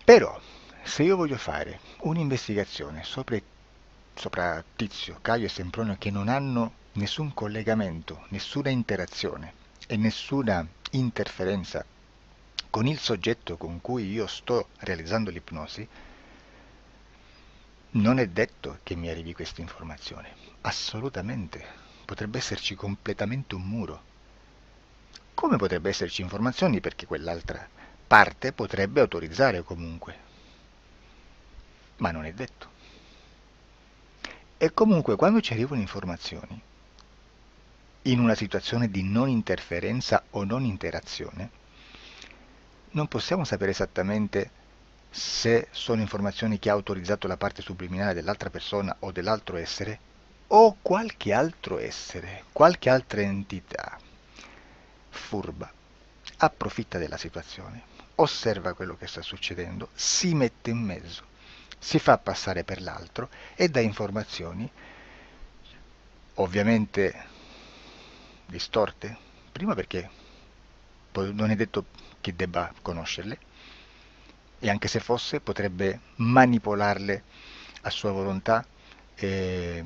Però, se io voglio fare un'investigazione sopra Tizio, Caio e Sempronio, che non hanno nessun collegamento, nessuna interazione e nessuna interferenza con il soggetto con cui io sto realizzando l'ipnosi, non è detto che mi arrivi questa informazione. Assolutamente. Potrebbe esserci completamente un muro. Come potrebbe esserci informazioni, perché quell'altra parte potrebbe autorizzare comunque. Ma non è detto. E comunque quando ci arrivano informazioni, in una situazione di non interferenza o non interazione, non possiamo sapere esattamente se sono informazioni che ha autorizzato la parte subliminale dell'altra persona o dell'altro essere, o qualche altro essere, qualche altra entità furba approfitta della situazione, osserva quello che sta succedendo, si mette in mezzo, si fa passare per l'altro e dà informazioni ovviamente distorte, prima perché non è detto che debba conoscerle, e anche se fosse potrebbe manipolarle a sua volontà e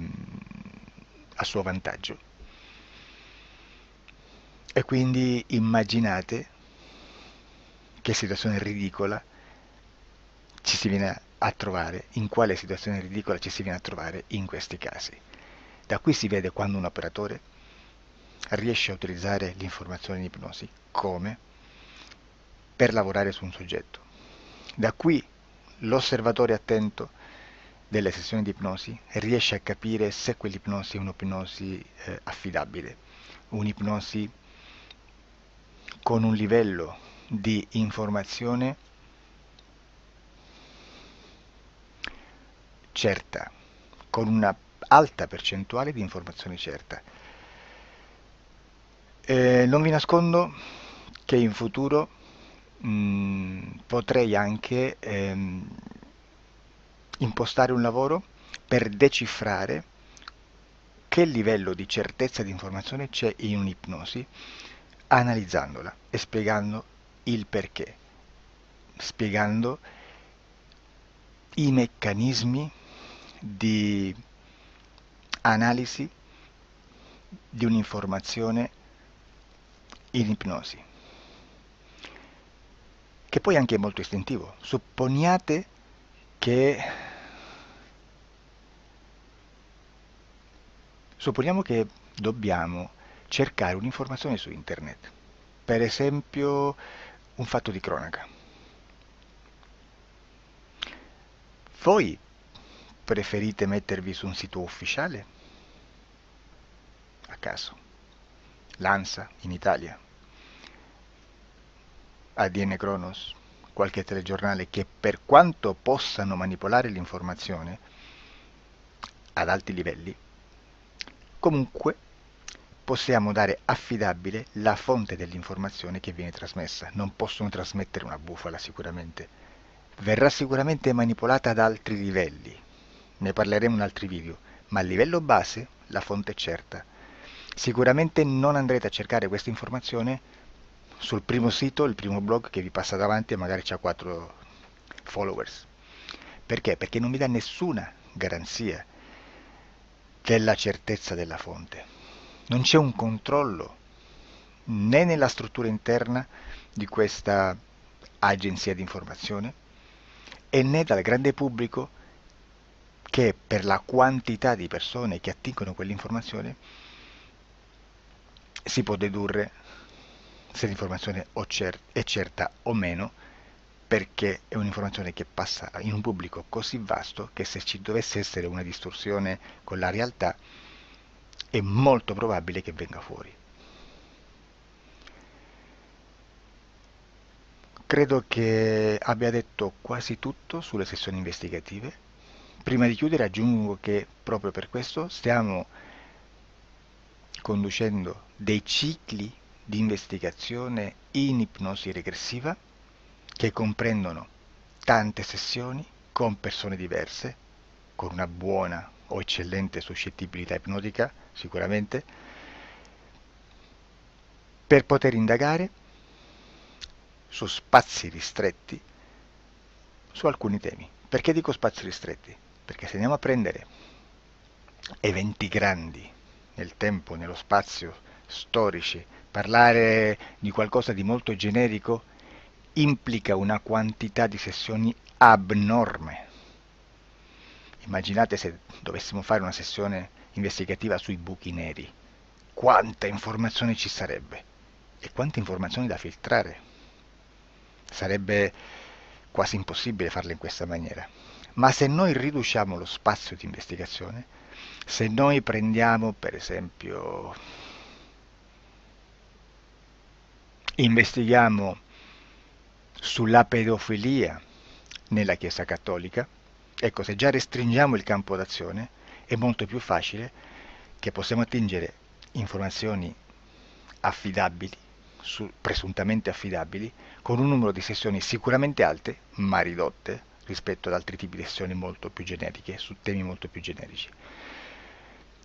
a suo vantaggio. E quindi immaginate che situazione ridicola ci si viene a trovare, in quale situazione ridicola ci si viene a trovare in questi casi. Da qui si vede quando un operatore riesce a utilizzare l'informazione in ipnosi come per lavorare su un soggetto. Da qui l'osservatore attento delle sessioni di ipnosi riesce a capire se quell'ipnosi è un'ipnosi affidabile, un'ipnosi con un livello di informazione certa, con una alta percentuale di informazione certa. Non vi nascondo che in futuro potrei anche impostare un lavoro per decifrare che livello di certezza di informazione c'è in un'ipnosi, analizzandola e spiegando il perché, spiegando i meccanismi di analisi di un'informazione in ipnosi, che poi anche è molto istintivo. Supponiamo che dobbiamo cercare un'informazione su internet, per esempio un fatto di cronaca. Voi preferite mettervi su un sito ufficiale? A caso. L'ANSA in Italia, ADN Kronos, qualche telegiornale che per quanto possano manipolare l'informazione ad alti livelli, comunque possiamo dare affidabile la fonte dell'informazione che viene trasmessa. Non possono trasmettere una bufala sicuramente. Verrà sicuramente manipolata ad altri livelli. Ne parleremo in altri video, ma a livello base la fonte è certa. Sicuramente non andrete a cercare questa informazione sul primo sito, il primo blog che vi passa davanti e magari c'ha 4 followers. Perché? Perché non vi dà nessuna garanzia della certezza della fonte. Non c'è un controllo né nella struttura interna di questa agenzia di informazione e né dal grande pubblico, che per la quantità di persone che attingono quell'informazione si può dedurre se l'informazione è certa o meno, perché è un'informazione che passa in un pubblico così vasto che se ci dovesse essere una distorsione con la realtà è molto probabile che venga fuori. Credo che abbia detto quasi tutto sulle sessioni investigative. Prima di chiudere aggiungo che proprio per questo stiamo conducendo dei cicli di investigazione in ipnosi regressiva che comprendono tante sessioni con persone diverse, con una buona o eccellente suscettibilità ipnotica sicuramente, per poter indagare su spazi ristretti su alcuni temi. Perché dico spazi ristretti? Perché se andiamo a prendere eventi grandi nel tempo, nello spazio, storici, parlare di qualcosa di molto generico implica una quantità di sessioni abnorme. Immaginate se dovessimo fare una sessione investigativa sui buchi neri, quanta informazione ci sarebbe e quante informazioni da filtrare. Sarebbe quasi impossibile farlo in questa maniera. Ma se noi riduciamo lo spazio di investigazione, se noi prendiamo per esempio, investighiamo sulla pedofilia nella Chiesa Cattolica, ecco, se già restringiamo il campo d'azione è molto più facile che possiamo attingere informazioni affidabili, presuntamente affidabili, con un numero di sessioni sicuramente alte, ma ridotte rispetto ad altri tipi di sessioni molto più generiche, su temi molto più generici.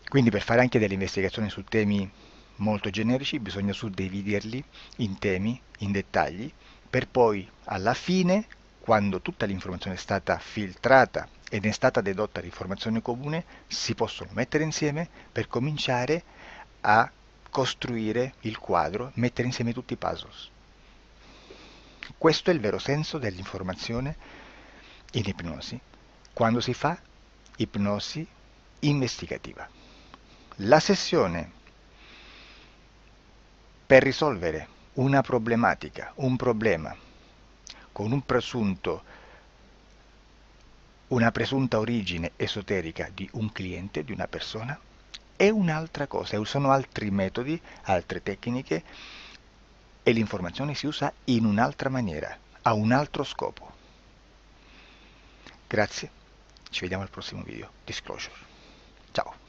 Quindi per fare anche delle investigazioni su temi molto generici bisogna suddividerli in temi, in dettagli, per poi alla fine, quando tutta l'informazione è stata filtrata ed è stata dedotta l'informazione comune, si possono mettere insieme per cominciare a costruire il quadro, mettere insieme tutti i puzzle. Questo è il vero senso dell'informazione in ipnosi, quando si fa ipnosi investigativa. La sessione per risolvere una problematica, un problema, con una presunta origine esoterica di un cliente, di una persona, è un'altra cosa, sono altri metodi, altre tecniche e l'informazione si usa in un'altra maniera, ha un altro scopo. Grazie, ci vediamo al prossimo video. Disclosure. Ciao.